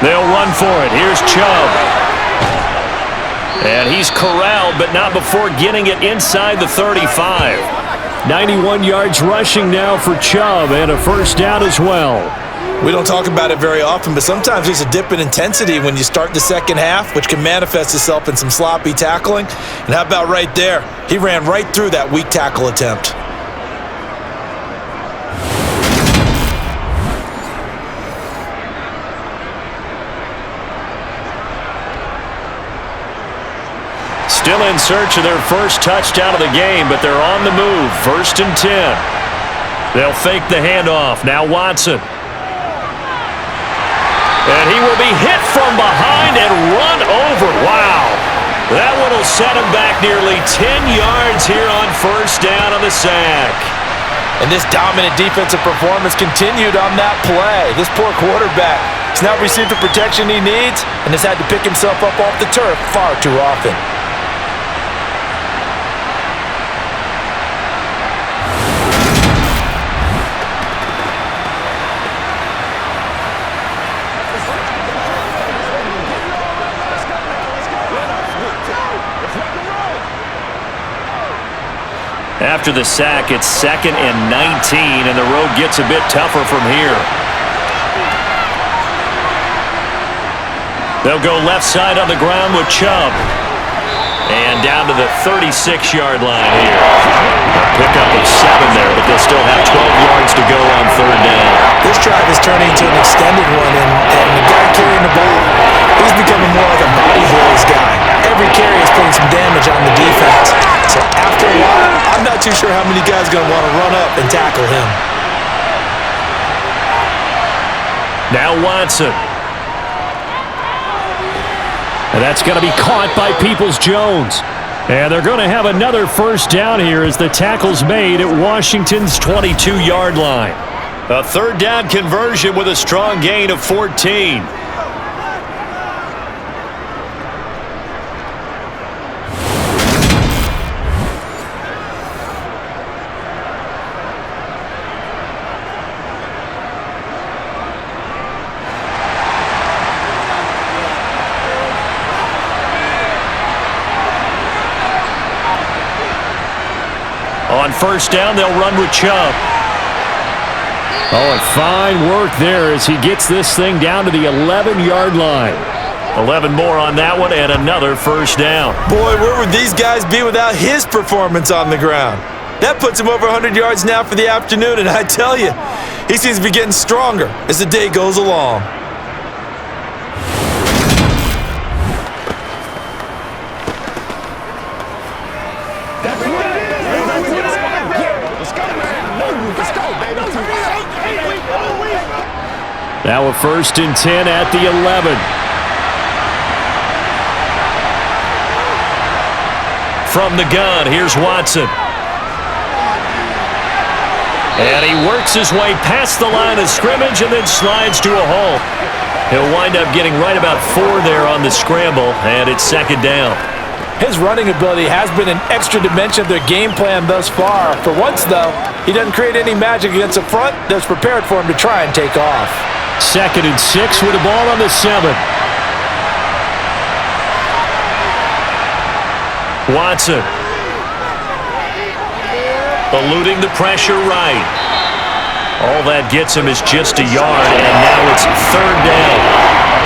Speaker 2: They'll run for it. Here's Chubb. And he's corralled, but not before getting it inside the 35. 91 yards rushing now for Chubb, and a first down as well.
Speaker 3: We don't talk about it very often, but sometimes there's a dip in intensity when you start the second half, which can manifest itself in some sloppy tackling. And how about right there? He ran right through that weak tackle attempt.
Speaker 2: Still in search of their first touchdown of the game, but they're on the move. 1st and 10. They'll fake the handoff. Now Watson. And he will be hit from behind and run over. Wow. That one will set him back nearly 10 yards here on first down on the sack.
Speaker 3: And this dominant defensive performance continued on that play. This poor quarterback has not received the protection he needs and has had to pick himself up off the turf far too often.
Speaker 2: After the sack, it's 2nd and 19, and the road gets a bit tougher from here. They'll go left side on the ground with Chubb. And down to the 36-yard line here. A pickup of 7 there, but they'll still have 12 yards to go on 3rd down.
Speaker 3: This drive is turning into an extended one, and the guy carrying the ball, he's becoming more like a body boys guy. Every carry is putting some damage on the defense. So after a while, I'm not too sure how many guys are going to want to run up and tackle him.
Speaker 2: Now Watson. And that's going to be caught by Peoples-Jones. And they're going to have another first down here as the tackle's made at Washington's 22-yard line. A 3rd down conversion with a strong gain of 14. On first down, they'll run with Chubb. Oh, and fine work there as he gets this thing down to the 11-yard line. 11 more on that one and another first down.
Speaker 3: Boy, where would these guys be without his performance on the ground? That puts him over 100 yards now for the afternoon, and I tell you, he seems to be getting stronger as the day goes along.
Speaker 2: Now a 1st and 10 at the 11. From the gun, here's Watson. And he works his way past the line of scrimmage and then slides to a hole. He'll wind up getting right about 4 there on the scramble, and it's 2nd down.
Speaker 3: His running ability has been an extra dimension of their game plan thus far. For once, though, he doesn't create any magic against the front that's prepared for him to try and take off.
Speaker 2: 2nd and 6 with the ball on the 7. Watson. Eluding the pressure right. All that gets him is just a yard, and now it's third down.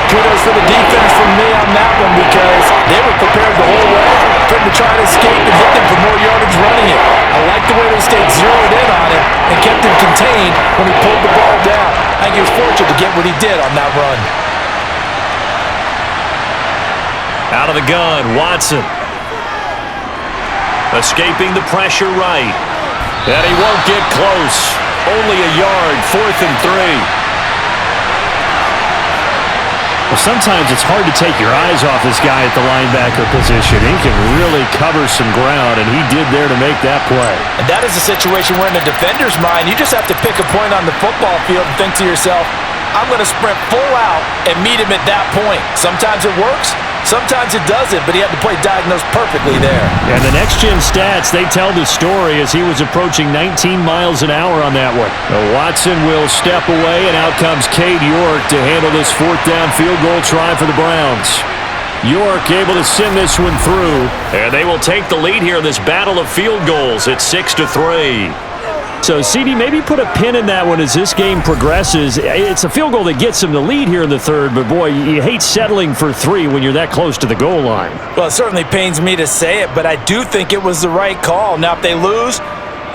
Speaker 3: Kudos for the defense from me on that one because they were prepared the whole way for him to try to escape and hit them for more yardage running it. I like the way they stayed zeroed in on him and kept him contained when he pulled the ball down. I think he was fortunate to get what he did on that run.
Speaker 2: Out of the gun, Watson. Escaping the pressure right. And he won't get close. Only a yard, 4th and 3.
Speaker 6: Well, sometimes it's hard to take your eyes off this guy at the linebacker position. He can really cover some ground, and he did there to make that play.
Speaker 3: And that is a situation where in the defender's mind, you just have to pick a point on the football field and think to yourself, I'm going to sprint full out and meet him at that point. Sometimes it works, sometimes it doesn't, but he had to play diagnosed perfectly there.
Speaker 6: And the next-gen stats, they tell the story as he was approaching 19 miles an hour on that one. Watson will step away, and out comes Cade York to handle this 4th down field goal try for the Browns. York able to send this one through.
Speaker 2: And they will take the lead here in this battle of field goals at 6-3.
Speaker 6: So, CD, maybe put a pin in that one as this game progresses. It's a field goal that gets them the lead here in the third, but, boy, you hate settling for 3 when you're that close to the goal line.
Speaker 3: Well, it certainly pains me to say it, but I do think it was the right call. Now, if they lose,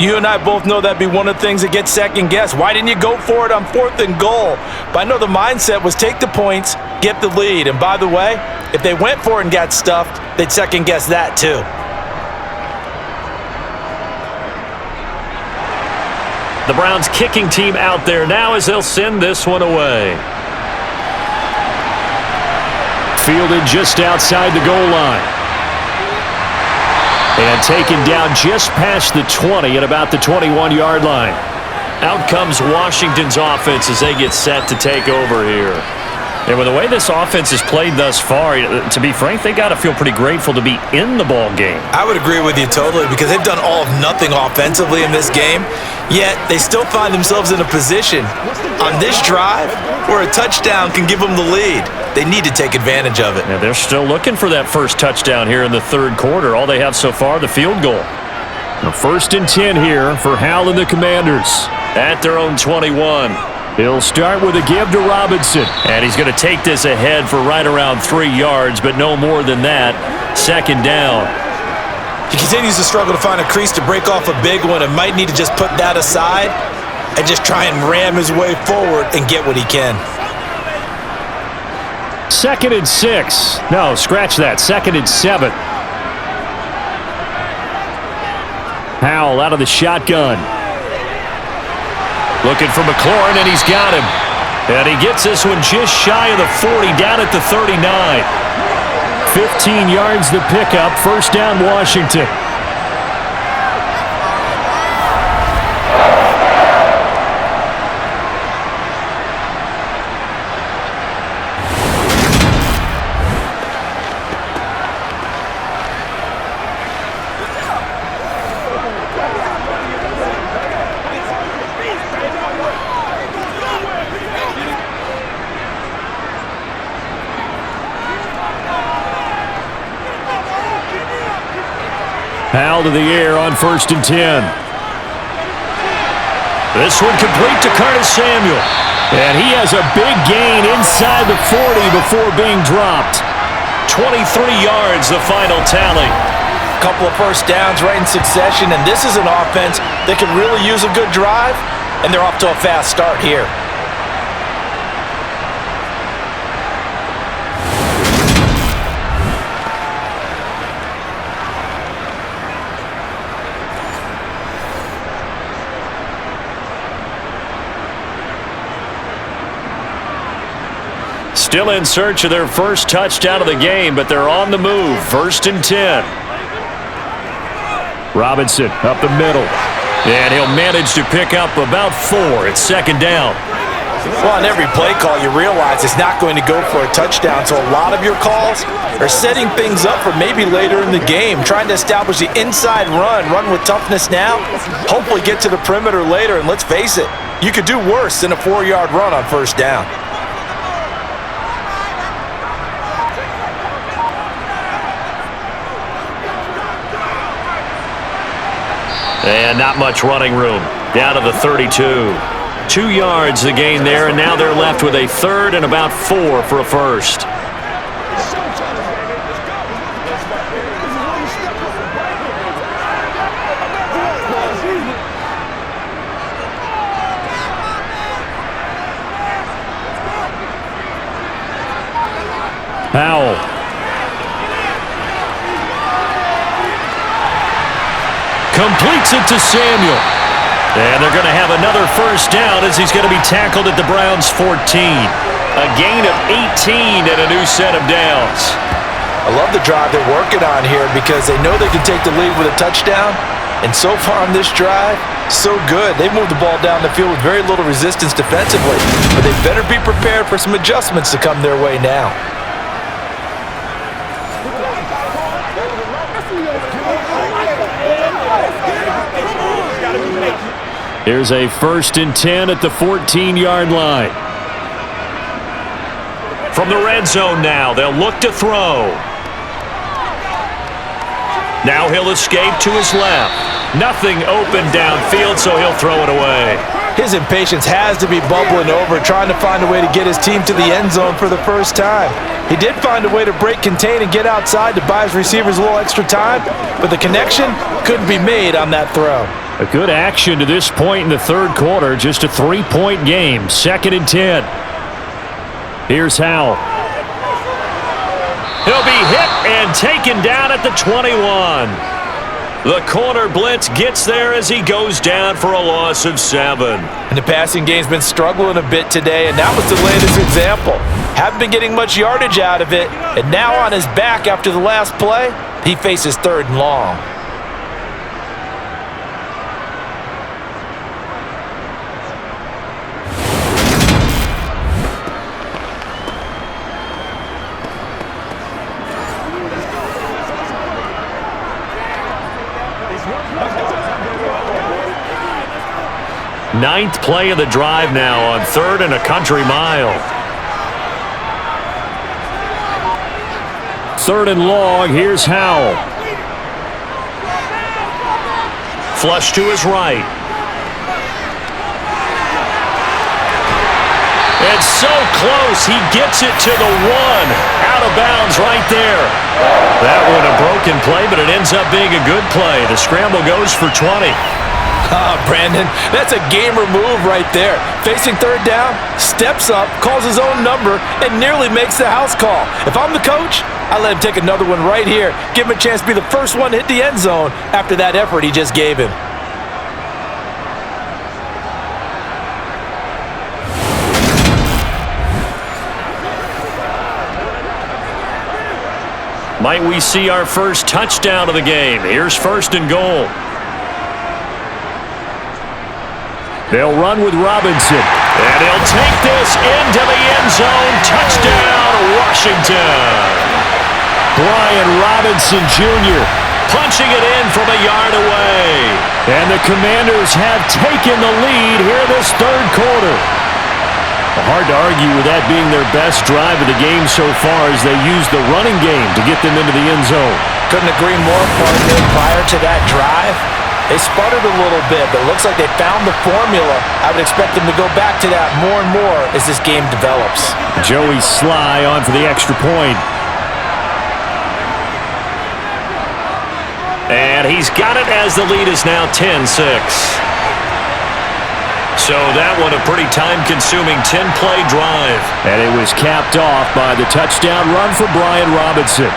Speaker 3: you and I both know that'd be one of the things that gets second-guessed. Why didn't you go for it on 4th and goal? But I know the mindset was take the points, get the lead. And, by the way, if they went for it and got stuffed, they'd second-guess that too.
Speaker 2: The Browns kicking team out there now as they'll send this one away.
Speaker 6: Fielded just outside the goal line. And taken down just past the 20 at about the 21-yard line.
Speaker 2: Out comes Washington's offense as they get set to take over here.
Speaker 6: And with the way this offense has played thus far, to be frank, they got to feel pretty grateful to be in the ball game.
Speaker 3: I would agree with you totally because they've done all of nothing offensively in this game, yet they still find themselves in a position on this drive where a touchdown can give them the lead. They need to take advantage of it.
Speaker 6: Yeah, they're still looking for that first touchdown here in the third quarter. All they have so far, the field goal. Now, 1st and 10 here for Hal and the Commanders.
Speaker 2: At their own 21.
Speaker 6: He'll start with a give to Robinson.
Speaker 2: And he's going to take this ahead for right around 3 yards, but no more than that. 2nd down.
Speaker 3: He continues to struggle to find a crease to break off a big one and might need to just put that aside and just try and ram his way forward and get what he can.
Speaker 6: 2nd and 6. No, scratch that. 2nd and 7. Howell out of the shotgun. Looking for McLaurin, and he's got him. And he gets this one just shy of the 40, down at the 39. 15 yards the pickup. 1st down, Washington. Howell to the air on 1st and 10. This one complete to Curtis Samuel. And he has a big gain inside the 40 before being dropped.
Speaker 2: 23 yards, the final tally.
Speaker 3: A couple of first downs right in succession, and this is an offense that could really use a good drive, and they're off to a fast start here.
Speaker 2: Still in search of their first touchdown of the game, but they're on the move. 1st and 10.
Speaker 6: Robinson up the middle.
Speaker 2: And he'll manage to pick up about 4. It's 2nd down.
Speaker 3: Well, on every play call, you realize it's not going to go for a touchdown, so a lot of your calls are setting things up for maybe later in the game, trying to establish the inside run with toughness now, hopefully get to the perimeter later, and let's face it, you could do worse than a 4-yard run on 1st down.
Speaker 2: And not much running room. Down to the 32. 2 yards the gain there, and now they're left with a third and about 4 for a first. Powell. Completes it to Samuel. And they're going to have another first down as he's going to be tackled at the Browns' 14. A gain of 18 and a new set of downs.
Speaker 3: I love the drive they're working on here because they know they can take the lead with a touchdown. And so far on this drive, so good. They've moved the ball down the field with very little resistance defensively. But they better be prepared for some adjustments to come their way now.
Speaker 2: Here's a 1st and 10 at the 14-yard line. From the red zone now, they'll look to throw. Now he'll escape to his left. Nothing open downfield, so he'll throw it away.
Speaker 3: His impatience has to be bubbling over, trying to find a way to get his team to the end zone for the first time. He did find a way to break contain and get outside to buy his receivers a little extra time, but the connection couldn't be made on that throw.
Speaker 2: A good action to this point in the third quarter. Just a 3-point game. 2nd and 10. Here's Howell. He'll be hit and taken down at the 21. The corner blitz gets there as he goes down for a loss of 7.
Speaker 3: And the passing game's been struggling a bit today, and that was the latest example. Haven't been getting much yardage out of it, and now on his back after the last play, he faces 3rd and long.
Speaker 2: Ninth play of the drive now on 3rd and a country mile. 3rd and long. Here's Howell. Flush to his right. It's so close. He gets it to the 1. Out of bounds right there. That one a broken play, but it ends up being a good play. The scramble goes for 20.
Speaker 3: Brandon, that's a gamer move right there. Facing 3rd down, steps up, calls his own number, and nearly makes the house call. If I'm the coach, I let him take another one right here. Give him a chance to be the first one to hit the end zone after that effort he just gave him.
Speaker 2: Might we see our first touchdown of the game? Here's 1st and goal. They'll run with Robinson. And he'll take this into the end zone. Touchdown, Washington. Brian Robinson Jr. punching it in from a yard away. And the Commanders have taken the lead here this third quarter. Hard to argue with that being their best drive of the game so far as they use the running game to get them into the end zone.
Speaker 3: Couldn't agree more, partner. Prior to that drive, they sputtered a little bit, but it looks like they found the formula. I would expect them to go back to that more and more as this game develops.
Speaker 2: Joey Sly on for the extra point. And he's got it as the lead is now 10-6. So that one a pretty time-consuming 10-play drive. And it was capped off by the touchdown run for Brian Robinson.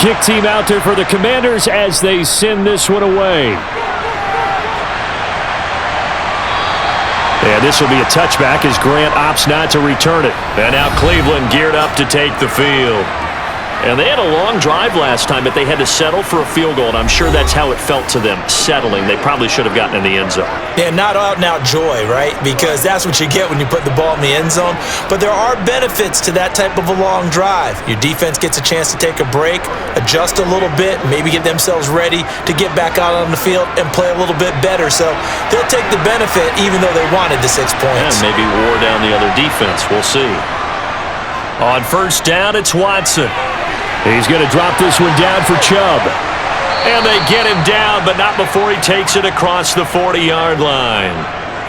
Speaker 2: Kick team out there for the Commanders as they send this one away. And this will be a touchback as Grant opts not to return it. And now Cleveland geared up to take the field. And they had a long drive last time, but they had to settle for a field goal, and I'm sure that's how it felt to them, settling. They probably should have gotten in the end zone.
Speaker 3: Yeah, not out-and-out joy, right? Because that's what you get when you put the ball in the end zone. But there are benefits to that type of a long drive. Your defense gets a chance to take a break, adjust a little bit, maybe get themselves ready to get back out on the field and play a little bit better. So they'll take the benefit even though they wanted the 6 points.
Speaker 2: And maybe wore down the other defense. We'll see. On first down, it's Watson. He's going to drop this one down for Chubb. And they get him down, but not before he takes it across the 40-yard line.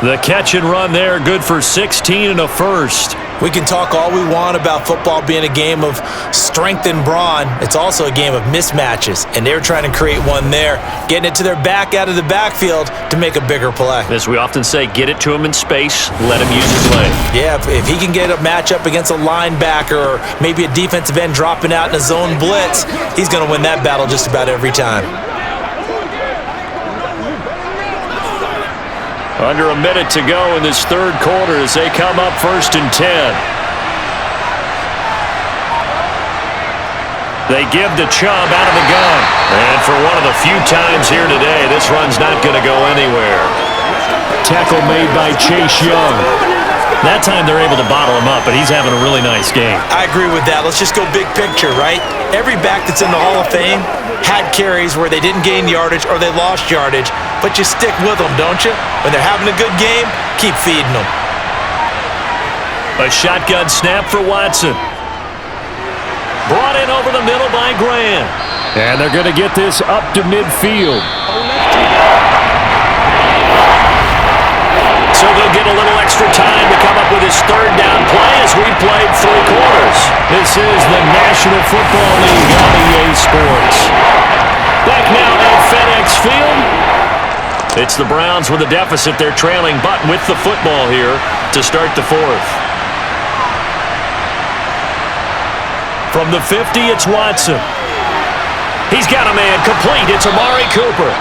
Speaker 2: The catch and run there, good for 16 and a first.
Speaker 3: We can talk all we want about football being a game of strength and brawn. It's also a game of mismatches, and they're trying to create one there, getting it to their back out of the backfield to make a bigger play.
Speaker 2: As we often say, get it to him in space, let him use his leg.
Speaker 3: Yeah, if he can get a matchup against a linebacker or maybe a defensive end dropping out in a zone blitz, he's going to win that battle just about every time.
Speaker 2: Under a minute to go in this third quarter as they come up 1st and 10. They give to Chubb out of the gun. And for one of the few times here today, this run's not going to go anywhere. Tackle made by Chase Young. That time they're able to bottle him up, but he's having a really nice game.
Speaker 3: I agree with that. Let's just go big picture, right? Every back that's in the Hall of Fame had carries where they didn't gain yardage or they lost yardage, but you stick with them, don't you? When they're having a good game, keep feeding them.
Speaker 2: A shotgun snap for Watson. Brought in over the middle by Grant.
Speaker 6: And they're going to get this up to midfield.
Speaker 2: So they'll get a little extra time to come up with his third down play as we played 3 quarters.
Speaker 6: This is the National Football League on EA Sports.
Speaker 2: Back now at FedEx Field. It's the Browns with a deficit. They're trailing, but with the football here to start the 4th. From the 50, it's Watson. He's got a man complete. It's Amari Cooper.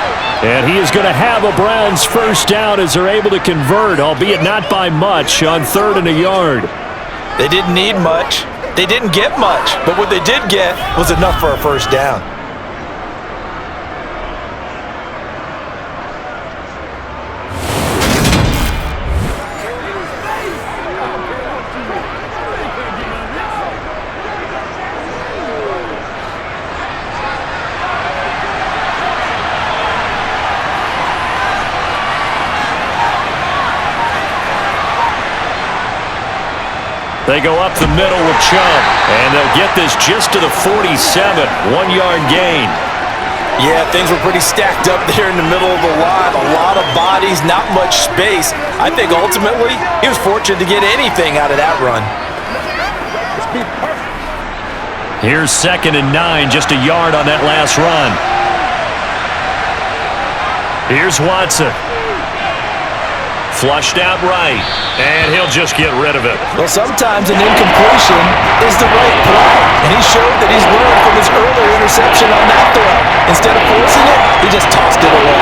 Speaker 6: And he is going to have a Browns first down as they're able to convert, albeit not by much, on 3rd and a yard.
Speaker 3: They didn't need much. They didn't get much. But what they did get was enough for a first down.
Speaker 2: They go up the middle with Chubb, and they'll get this just to the 47, 1-yard gain.
Speaker 3: Yeah, things were pretty stacked up there in the middle of the line. A lot of bodies, not much space. I think ultimately he was fortunate to get anything out of that run.
Speaker 2: Here's 2nd and 9, just a yard on that last run. Here's Watson. Flushed out right, and he'll just get rid of it.
Speaker 3: Well, sometimes an incompletion is the right play, and he showed that he's learned from his earlier interception on that throw. Instead of forcing it, he just tossed it away.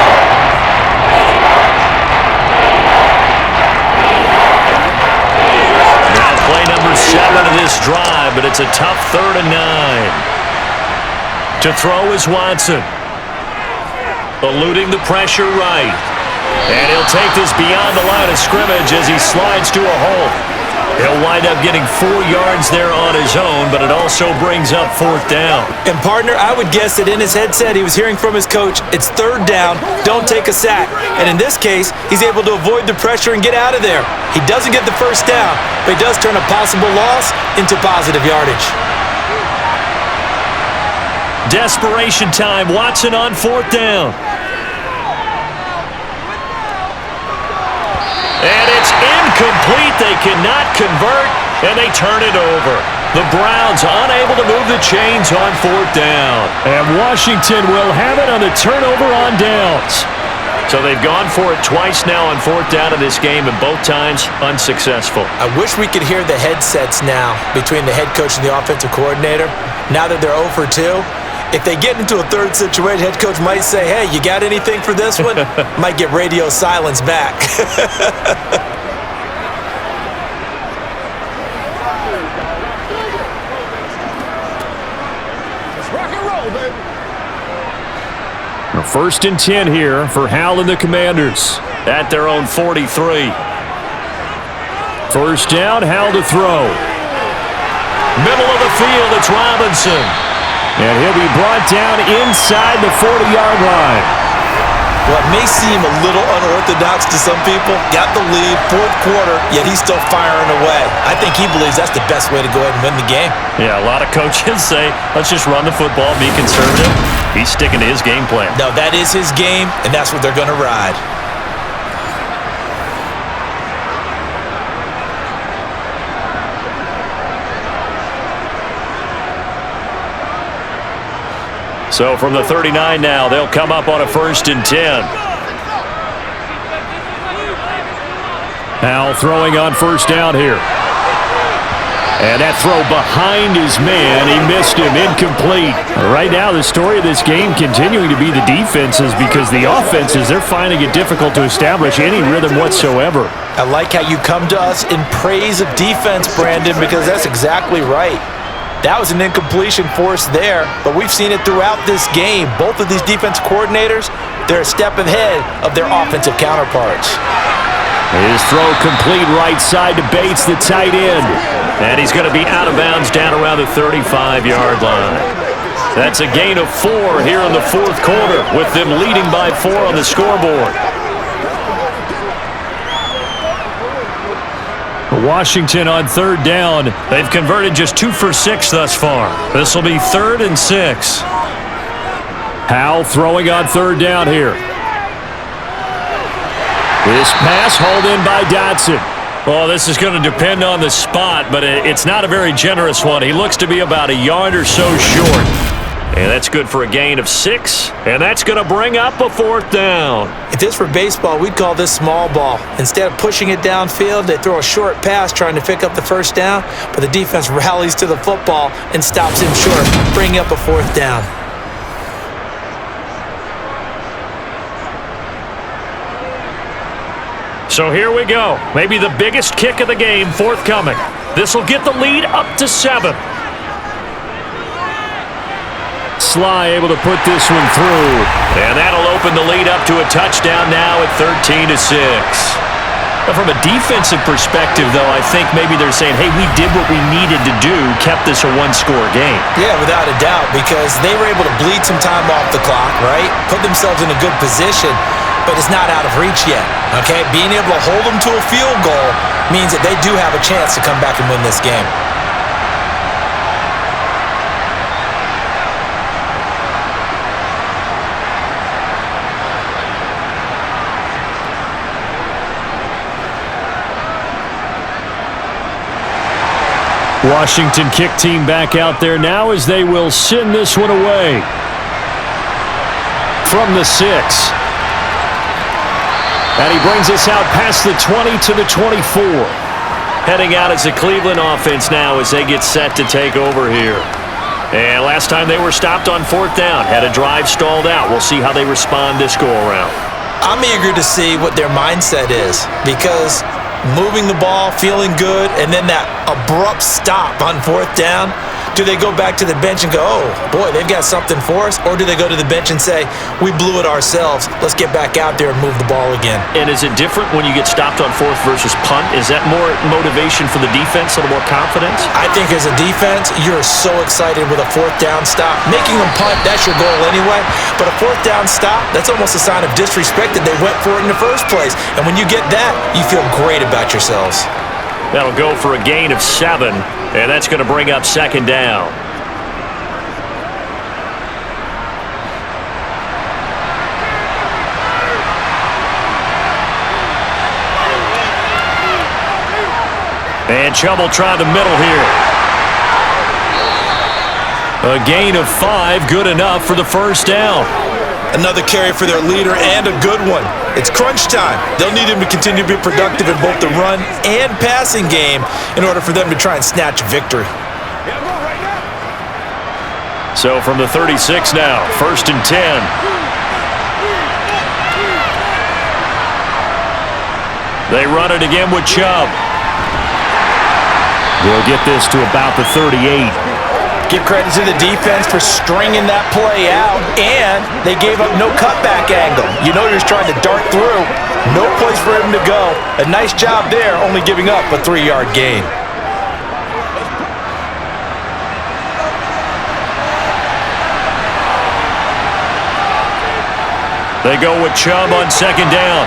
Speaker 2: Now play number 7 of this drive, but it's a tough 3rd and 9. To throw is Watson. Eluding the pressure right. And he'll take this beyond the line of scrimmage as he slides to a hole. He'll wind up getting 4 yards there on his own, but it also brings up 4th down.
Speaker 3: And partner, I would guess that in his headset he was hearing from his coach, it's 3rd down, don't take a sack. And in this case, he's able to avoid the pressure and get out of there. He doesn't get the first down, but he does turn a possible loss into positive yardage.
Speaker 2: Desperation time, Watson on 4th down. And it's incomplete. They cannot convert, and they turn it over. The Browns unable to move the chains on 4th down.
Speaker 6: And Washington will have it on the turnover on downs.
Speaker 2: So they've gone for it twice now on 4th down in this game, and both times unsuccessful.
Speaker 3: I wish we could hear the headsets now between the head coach and the offensive coordinator. Now that they're 0 for 2, if they get into a 3rd situation, head coach might say, hey, you got anything for this one? Might get radio silence back.
Speaker 6: First and 10 here for Hal and the Commanders at their own 43. First down, Hal to throw. Middle of the field, it's Robinson. And he'll be brought down inside the 40-yard line.
Speaker 3: Well, it may seem a little unorthodox to some people. Got the lead, fourth quarter, yet he's still firing away. I think he believes that's the best way to go ahead and win the game.
Speaker 6: Yeah, a lot of coaches say, let's just run the football, be conservative. He's sticking to his game plan.
Speaker 3: No, that is his game, and that's what they're going to ride.
Speaker 6: So from the 39 now, they'll come up on a first and 10. Hal throwing on first down here. And that throw behind his man, he missed him, incomplete. Right now, the story of this game continuing to be the defenses, because the offenses, they're finding it difficult to establish any rhythm whatsoever.
Speaker 3: I like how you come to us in praise of defense, Brandon, because that's exactly right. That was an incompletion force there, but we've seen it throughout this game. Both of these defense coordinators, they're a step ahead of their offensive counterparts.
Speaker 6: His throw complete right side to Bates, the tight end. And he's going to be out of bounds down around the 35-yard line. That's a gain of 4 here in the fourth quarter, with them leading by 4 on the scoreboard. Washington on third down. They've converted just 2 for 6 thus far. This will be 3rd and 6. Hal throwing on third down here. This pass hauled in by Dotson. Well, this is going to depend on the spot, but it's not a very generous one. He looks to be about a yard or so short. And that's good for a gain of 6, and that's going to bring up a 4th down.
Speaker 3: If this were baseball, we'd call this small ball. Instead of pushing it downfield, they throw a short pass trying to pick up the first down, but the defense rallies to the football and stops him short, bringing up a 4th down.
Speaker 6: So here we go. Maybe the biggest kick of the game forthcoming. This will get the lead up to 7. Sly able to put this one through. And that'll open the lead up to a touchdown now at 13-6. But from a defensive perspective, though, I think maybe they're saying, hey, we did what we needed to do, kept this a one-score game.
Speaker 3: Yeah, without a doubt, because they were able to bleed some time off the clock, right? Put themselves in a good position, but it's not out of reach yet, okay? Being able to hold them to a field goal means that they do have a chance to come back and win this game.
Speaker 6: Washington kick team back out there now as they will send this one away. From the 6. And he brings us out past the 20 to the 24. Heading out as the Cleveland offense now as they get set to take over here. And last time they were stopped on 4th down, had a drive stalled out. We'll see how they respond this go-around.
Speaker 3: I'm eager to see what their mindset is, because moving the ball, feeling good, and then that abrupt stop on 4th down, do they go back to the bench and go, oh, boy, they've got something for us? Or do they go to the bench and say, we blew it ourselves, let's get back out there and move the ball again?
Speaker 6: And is it different when you get stopped on 4th versus punt? Is that more motivation for the defense, a little more confidence?
Speaker 3: I think as a defense, you're so excited with a 4th down stop. Making them punt, that's your goal anyway. But a 4th down stop, that's almost a sign of disrespect that they went for it in the first place. And when you get that, you feel great about yourselves.
Speaker 6: That'll go for a gain of 7, and that's going to bring up 2nd down. And Chubb will try the middle here. A gain of 5, good enough for the first down.
Speaker 3: Another carry for their leader, and a good one. It's crunch time. They'll need him to continue to be productive in both the run and passing game in order for them to try and snatch a victory.
Speaker 6: So from the 36 now, 1st and 10. They run it again with Chubb. They'll get this to about the 38.
Speaker 3: Give credit to the defense for stringing that play out, and they gave up no cutback angle. You know he was trying to dart through. No place for him to go. A nice job there, only giving up a 3-yard gain.
Speaker 6: They go with Chubb on second down.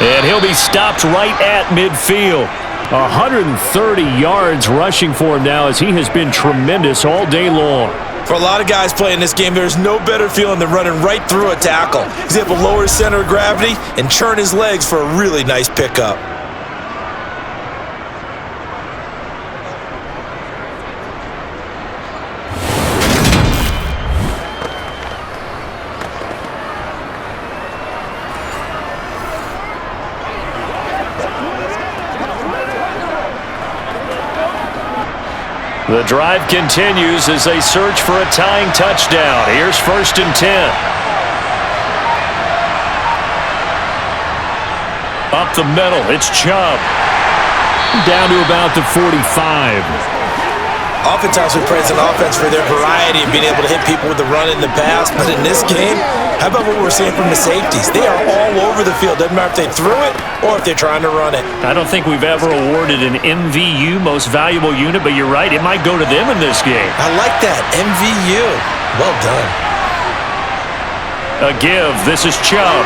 Speaker 6: And he'll be stopped right at midfield. 130 yards rushing for him now as he has been tremendous all day long.
Speaker 3: For a lot of guys playing this game, there's no better feeling than running right through a tackle. He's able to lower his center of gravity and churn his legs for a really nice pickup.
Speaker 6: The drive continues as they search for a tying touchdown. Here's 1st and 10. Up the middle, it's Chubb. Down to about the 45.
Speaker 3: Oftentimes we praise an offense for their variety of being able to hit people with the run and the pass, but in this game, how about what we're seeing from the safeties? They are all over the field. Doesn't matter if they threw it or if they're trying to run it.
Speaker 6: I don't think we've ever awarded an MVU, most valuable unit, but you're right, it might go to them in this game.
Speaker 3: I like that, MVU. Well done.
Speaker 6: A give, this is Chubb.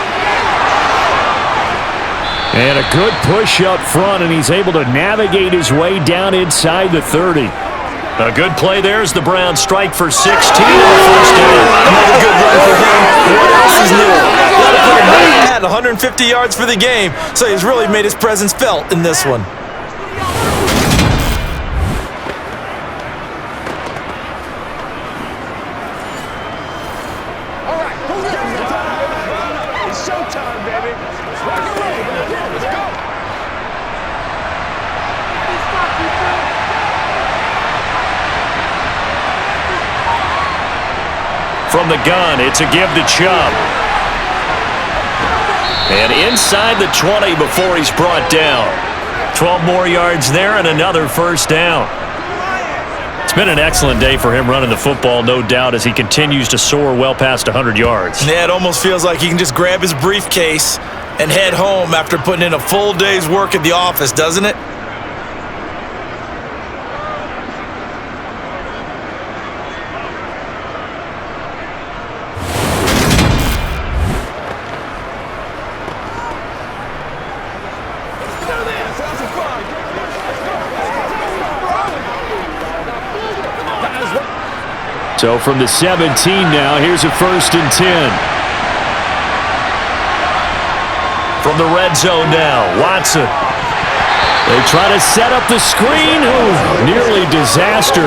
Speaker 6: And a good push up front, and he's able to navigate his way down inside the 30. A good play there as the Browns strike for 16 on the first down.
Speaker 3: Another good run for him. What else is new? Got to put him at 150 yards for the game, so he's really made his presence felt in this one.
Speaker 4: All right, it's showtime, baby. Let's rock and roll. Let's go.
Speaker 6: From the gun, it's a give to Chubb. And inside the 20 before he's brought down. 12 more yards there and another first down. It's been an excellent day for him running the football, no doubt, as he continues to soar well past 100 yards.
Speaker 3: Yeah, it almost feels like he can just grab his briefcase and head home after putting in a full day's work at the office, doesn't it?
Speaker 6: So from the 17 now, here's a 1st and 10. From the red zone now, Watson. They try to set up the screen. Ooh, nearly disaster.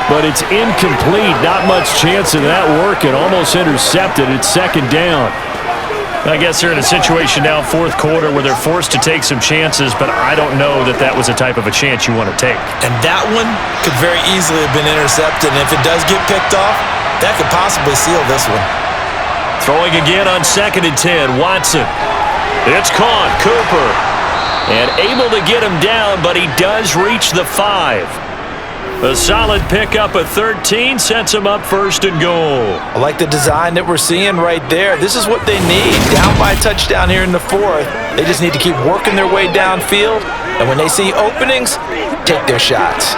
Speaker 6: But it's incomplete. Not much chance of that working. Almost intercepted. It's 2nd down. I guess they're in a situation now, 4th quarter, where they're forced to take some chances, but I don't know that that was the type of a chance you want to take.
Speaker 3: And that one could very easily have been intercepted, and if it does get picked off, that could possibly seal this one.
Speaker 6: Throwing again on 2nd and 10, Watson. It's caught, Cooper. And able to get him down, but he does reach the 5. A solid pickup of 13 sets him up 1st and goal.
Speaker 3: I like the design that we're seeing right there. This is what they need. Down by a touchdown here in the 4th. They just need to keep working their way downfield. And when they see openings, take their shots.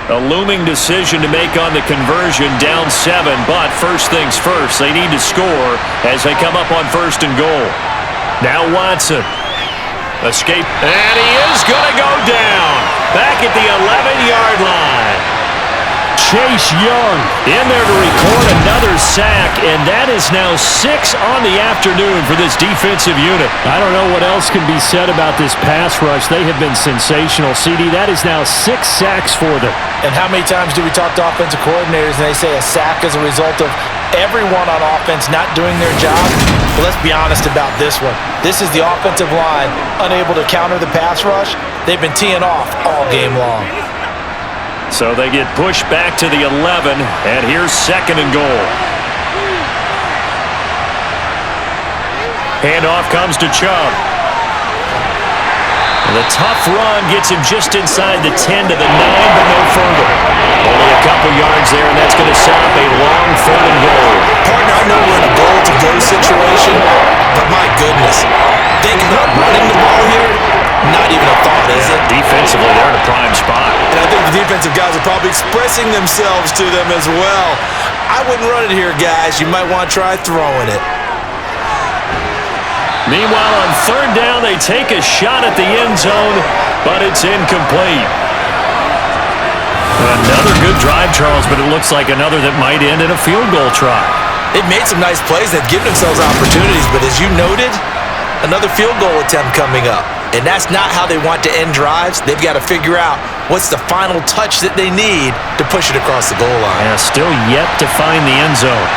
Speaker 6: A looming decision to make on the conversion, down 7. But first things first, they need to score as they come up on 1st and goal. Now Watson. Escape. And he is going to go down. Back at the 11-yard line. Chase Young in there to record another sack, and that is now 6 on the afternoon for this defensive unit. I don't know what else can be said about this pass rush. They have been sensational. CD, that is now 6 sacks for them.
Speaker 3: And how many times do we talk to offensive coordinators and they say a sack is a result of everyone on offense not doing their job? But let's be honest about this one. This is the offensive line unable to counter the pass rush. They've been teeing off all game long.
Speaker 6: So they get pushed back to the 11, and here's 2nd and goal.
Speaker 2: Handoff comes to Chubb. And the tough run gets him just inside the 10 to the 9, but no further. Only a couple yards there, and that's going to set up a long 3rd and goal.
Speaker 3: Partner, I know we're in a goal-to-go situation, but my goodness, think about running the ball here. Not even a thought, is it?
Speaker 2: Defensively, they're in a prime spot.
Speaker 3: And I think the defensive guys are probably expressing themselves to them as well. I wouldn't run it here, guys. You might want to try throwing it.
Speaker 2: Meanwhile, on 3rd down, they take a shot at the end zone, but it's incomplete. Another good drive, Charles, but it looks like another that might end in a field goal try.
Speaker 3: They've made some nice plays. They've given themselves opportunities, but as you noted, another field goal attempt coming up. And that's not how they want to end drives. They've got to figure out what's the final touch that they need to push it across the goal line.
Speaker 2: Yeah, still yet to find the end zone.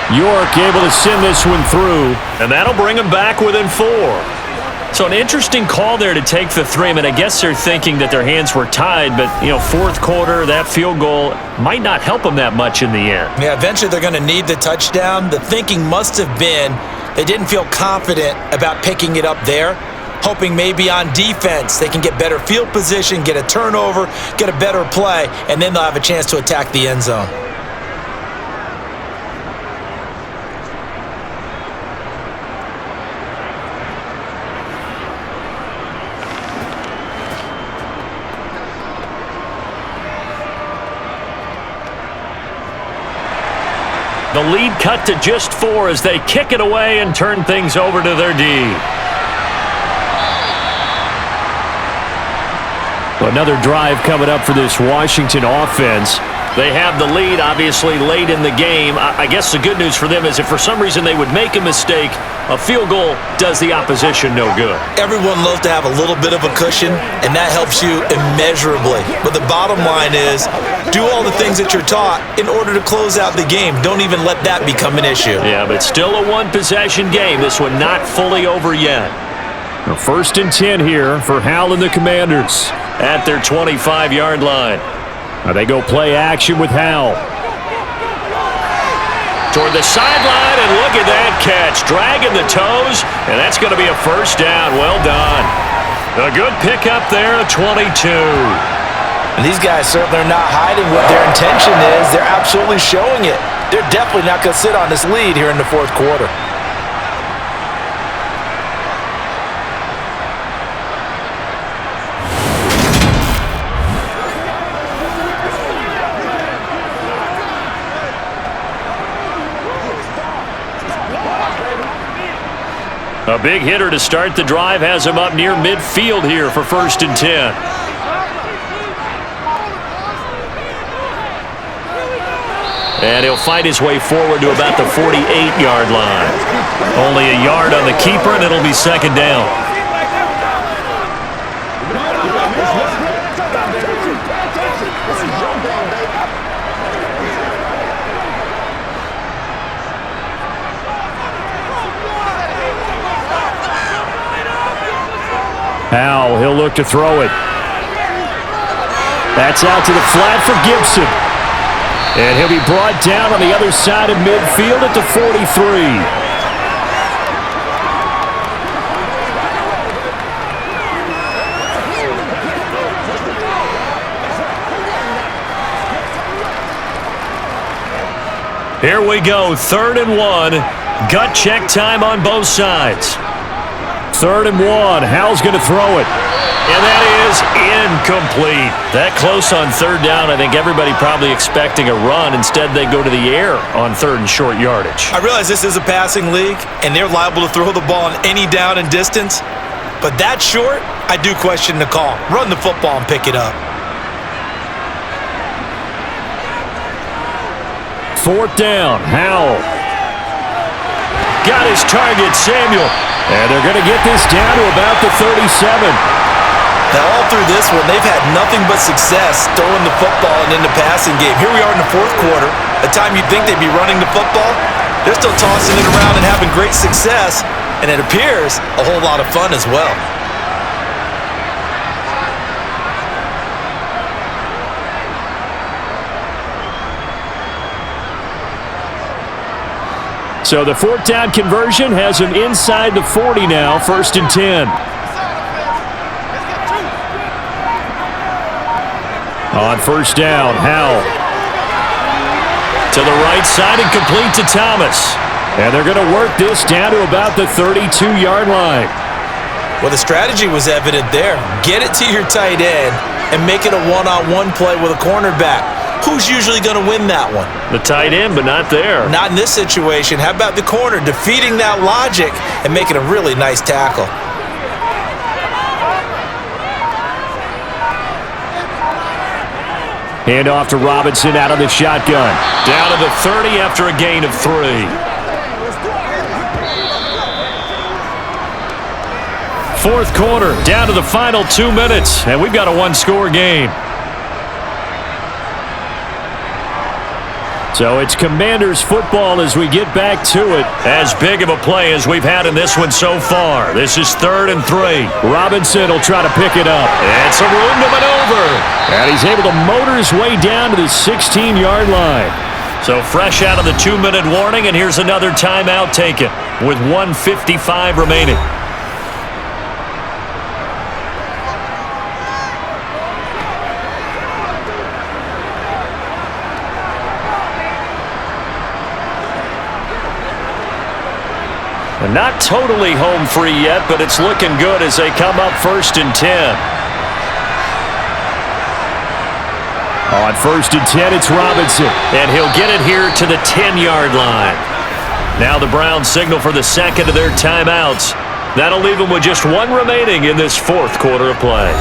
Speaker 2: York able to send this one through, and that'll bring them back within 4. So an interesting call there to take the 3. I mean, I guess they're thinking that their hands were tied, but, 4th quarter, that field goal might not help them that much in the end.
Speaker 3: Yeah, eventually they're going to need the touchdown. The thinking must have been they didn't feel confident about picking it up there, hoping maybe on defense they can get better field position, get a turnover, get a better play, and then they'll have a chance to attack the end zone.
Speaker 2: The lead cut to just 4 as they kick it away and turn things over to their D. Another drive coming up for this Washington offense. They have the lead, obviously, late in the game. I guess the good news for them is if for some reason they would make a mistake, a field goal does the opposition no good.
Speaker 3: Everyone loves to have a little bit of a cushion, and that helps you immeasurably. But the bottom line is, do all the things that you're taught in order to close out the game. Don't even let that become an issue.
Speaker 2: Yeah, but still a one-possession game. This one not fully over yet. 1st and 10 here for Hal and the Commanders at their 25-yard line. Now they go play action with Hal. Toward the sideline, and look at that catch. Dragging the toes, and that's going to be a 1st down. Well done. A good pickup there at 22.
Speaker 3: And these guys certainly are not hiding what their intention is. They're absolutely showing it. They're definitely not going to sit on this lead here in the 4th quarter.
Speaker 2: A big hitter to start the drive has him up near midfield here for 1st and 10. And he'll fight his way forward to about the 48-yard line. Only a yard on the keeper, and it'll be 2nd down. Howell, he'll look to throw it. That's out to the flat for Gibson. And he'll be brought down on the other side of midfield at the 43. Here we go, 3rd and 1. Gut check time on both sides. 3rd and 1. Howell's going to throw it. And that is incomplete. That close on 3rd down, I think everybody probably expecting a run. Instead, they go to the air on 3rd and short yardage.
Speaker 3: I realize this is a passing league, and they're liable to throw the ball on any down and distance. But that short, I do question the call. Run the football and pick it up.
Speaker 2: 4th down, Howell. Got his target, Samuel. And they're going to get this down to about the 37.
Speaker 3: Now, all through this one, they've had nothing but success throwing the football and in the passing game. Here we are in the 4th quarter, a time you'd think they'd be running the football. They're still tossing it around and having great success, and it appears a whole lot of fun as well.
Speaker 6: So the fourth down conversion has him inside the 40 now, 1st and 10. On 1st down, Howell. To the right side and complete to Thomas. And they're going to work this down to about the 32-yard line.
Speaker 3: Well, the strategy was evident there. Get it to your tight end and make it a one-on-one play with a cornerback. Who's usually going to win that one?
Speaker 6: The tight end, but not there.
Speaker 3: Not in this situation. How about the corner defeating that logic and making a really nice tackle?
Speaker 6: Handoff to Robinson out of the shotgun. Down to the 30 after a gain of 3. Fourth quarter, down to the final 2 minutes, and we've got a one-score game. So it's Commanders football as we get back to it. As big of a play as we've had in this one so far. This is 3rd and 3. Robinson will try to pick it up. It's a room to maneuver. And he's able to motor his way down to the 16-yard line. So fresh out of the 2-minute warning, and here's another timeout taken with 1:55 remaining. Not totally home free yet, but it's looking good as they come up 1st and 10. On 1st and 10, it's Robinson, and he'll get it here to the 10-yard line. Now the Browns signal for the second of their timeouts. That'll leave them with just one remaining in this fourth quarter of play.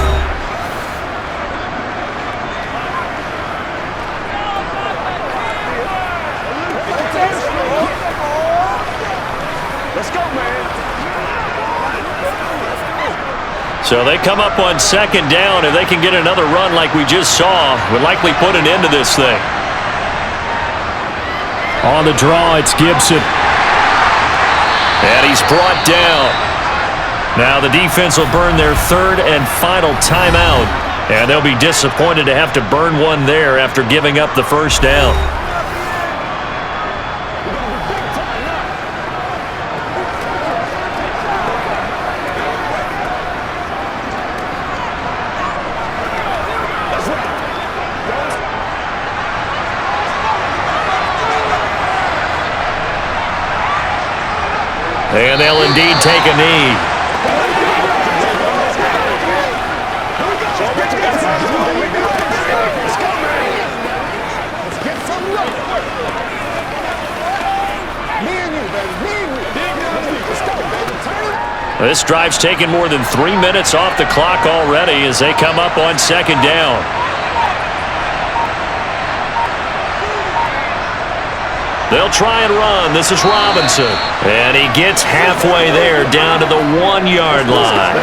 Speaker 6: So they come up on 2nd down. If they can get another run like we just saw, would likely put an end to this thing. On the draw, it's Gibson. And he's brought down. Now the defense will burn their 3rd and final timeout. And they'll be disappointed to have to burn one there after giving up the 1st down. And they'll indeed take a knee. This drive's taken more than 3 minutes off the clock already as they come up on 2nd down. They'll try and run. This is Robinson. And he gets halfway there down to the 1-yard line.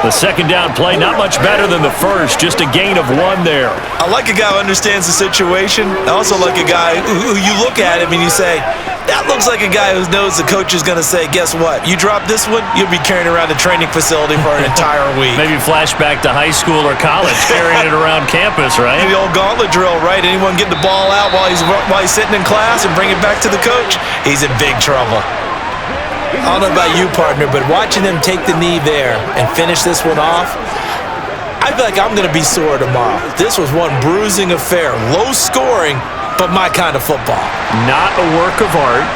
Speaker 6: The 2nd down play, not much better than the first, just a gain of 1 there.
Speaker 3: I like a guy who understands the situation. I also like a guy who you look at him and you say, that looks like a guy who knows the coach is going to say, guess what? You drop this one, you'll be carrying around a training facility for an entire week.
Speaker 6: Maybe flashback to high school or college, carrying it around campus, right?
Speaker 3: The old gauntlet drill, right? Anyone get the ball out while he's sitting in class and bring it back to the coach? He's in big trouble. I don't know about you, partner, but watching them take the knee there and finish this one off, I feel like I'm going to be sore tomorrow. This was one bruising affair. Low scoring, but my kind of football.
Speaker 6: Not a work of art,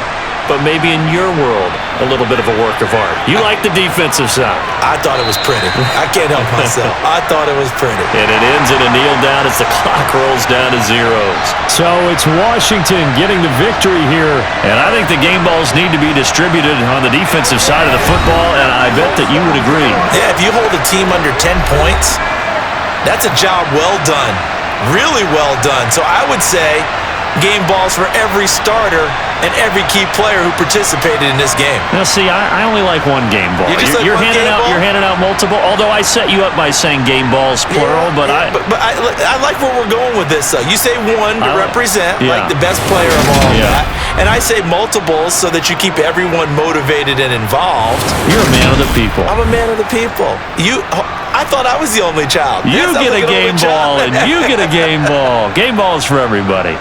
Speaker 6: but maybe in your world, a little bit of a work of art. You like the defensive side.
Speaker 3: I thought it was pretty. I can't help myself. I thought it was pretty.
Speaker 6: And it ends in a kneel down as the clock rolls down to zeros. So it's Washington getting the victory here. And I think the game balls need to be distributed on the defensive side of the football, and I bet that you would agree.
Speaker 3: Yeah, if you hold a team under 10 points, that's a job well done. Really well done. So I would say game balls for every starter and every key player who participated in this game.
Speaker 6: Now, see, I only like one game ball. You're handing out multiple. Although I set you up by saying game balls plural, but I
Speaker 3: like where we're going with this. Though you say one to represent like the best player of all that, and I say multiples so that you keep everyone motivated and involved.
Speaker 6: You're a man of the people.
Speaker 3: I'm a man of the people. I thought I was the only child.
Speaker 6: You get a game ball, and you get a game ball. Game balls for everybody.